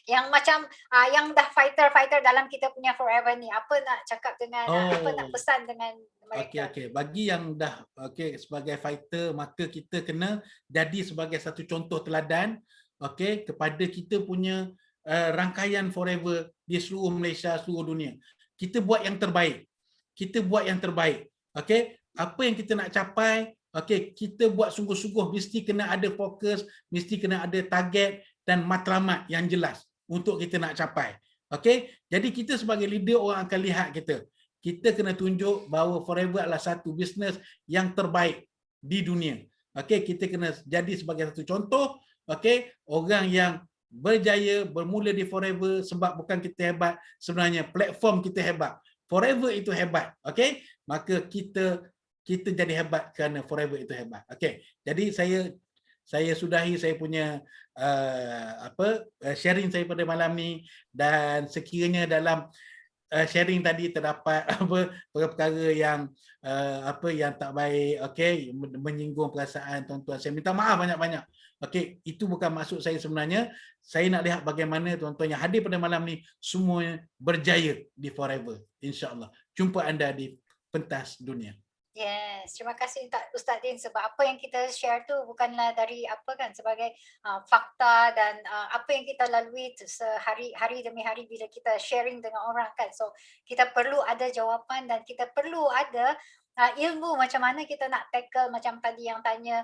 Yang macam yang dah fighter dalam kita punya forever ni, apa nak cakap dengan apa nak pesan dengan mereka? Okey, bagi yang dah sebagai fighter, maka kita kena jadi sebagai satu contoh teladan kepada kita punya rangkaian forever di seluruh Malaysia, seluruh dunia. Kita buat yang terbaik. Apa yang kita nak capai, kita buat sungguh-sungguh, mesti kena ada fokus, mesti kena ada target dan matlamat yang jelas untuk kita nak capai. Jadi kita sebagai leader, orang akan lihat kita. Kita kena tunjuk bahawa Forever adalah satu bisnes yang terbaik di dunia. Kita kena jadi sebagai satu contoh, orang yang berjaya bermula di Forever, sebab bukan kita hebat, sebenarnya platform kita hebat. Forever itu hebat. Maka kita jadi hebat kerana Forever itu hebat. Jadi saya sudahi saya punya sharing saya pada malam ni. Dan sekiranya dalam sharing tadi terdapat perkara yang yang tak baik, menyinggung perasaan tuan-tuan, saya minta maaf banyak-banyak. Itu bukan maksud saya sebenarnya. Saya nak lihat bagaimana tuan-tuan yang hadir pada malam ni semua berjaya di Forever, insya-Allah. Jumpa anda di pentas dunia. Terima kasih Ustaz Din, sebab apa yang kita share tu bukanlah dari sebagai fakta dan apa yang kita lalui hari demi hari bila kita sharing dengan orang kan. So kita perlu ada jawapan dan kita perlu ada ilmu macam mana kita nak tackle, macam tadi yang tanya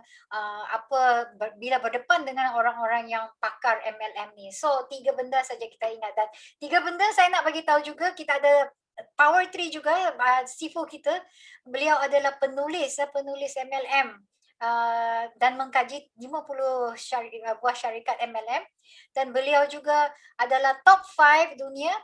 bila berdepan dengan orang-orang yang pakar MLM ni. So 3 benda saja kita ingat, dan 3 benda saya nak bagi tahu juga. Kita ada Power Tree juga, Sifu kita. Beliau adalah penulis MLM dan mengkaji 50 buah syarikat MLM, dan beliau juga adalah top 5 dunia.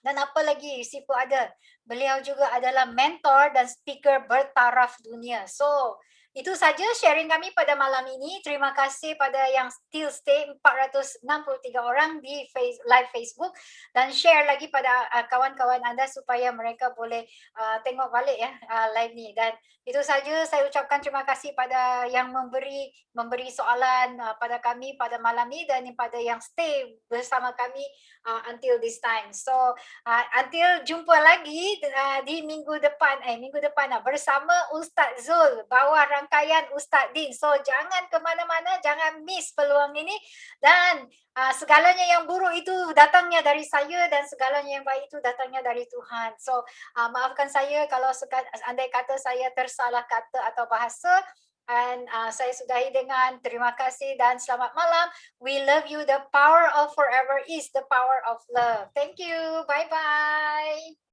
Dan apa lagi Sifu ada? Beliau juga adalah mentor dan speaker bertaraf dunia. So Itu saja sharing kami pada malam ini. Terima kasih pada yang still stay 463 orang di live Facebook dan share lagi pada kawan-kawan anda supaya mereka boleh tengok balik ya live ni. Dan itu saja saya ucapkan terima kasih pada yang memberi soalan pada kami pada malam ni dan pada yang stay bersama kami until this time. So until jumpa lagi di minggu depan bersama Ustaz Zul bawah rangkaian Ustaz Din. So jangan ke mana-mana, jangan miss peluang ini dan segalanya yang buruk itu datangnya dari saya dan segalanya yang baik itu datangnya dari Tuhan. So maafkan saya kalau andai kata saya tersalah kata atau bahasa. Dan saya sudahi dengan terima kasih dan selamat malam. We love you. The power of forever is the power of love. Thank you. Bye-bye.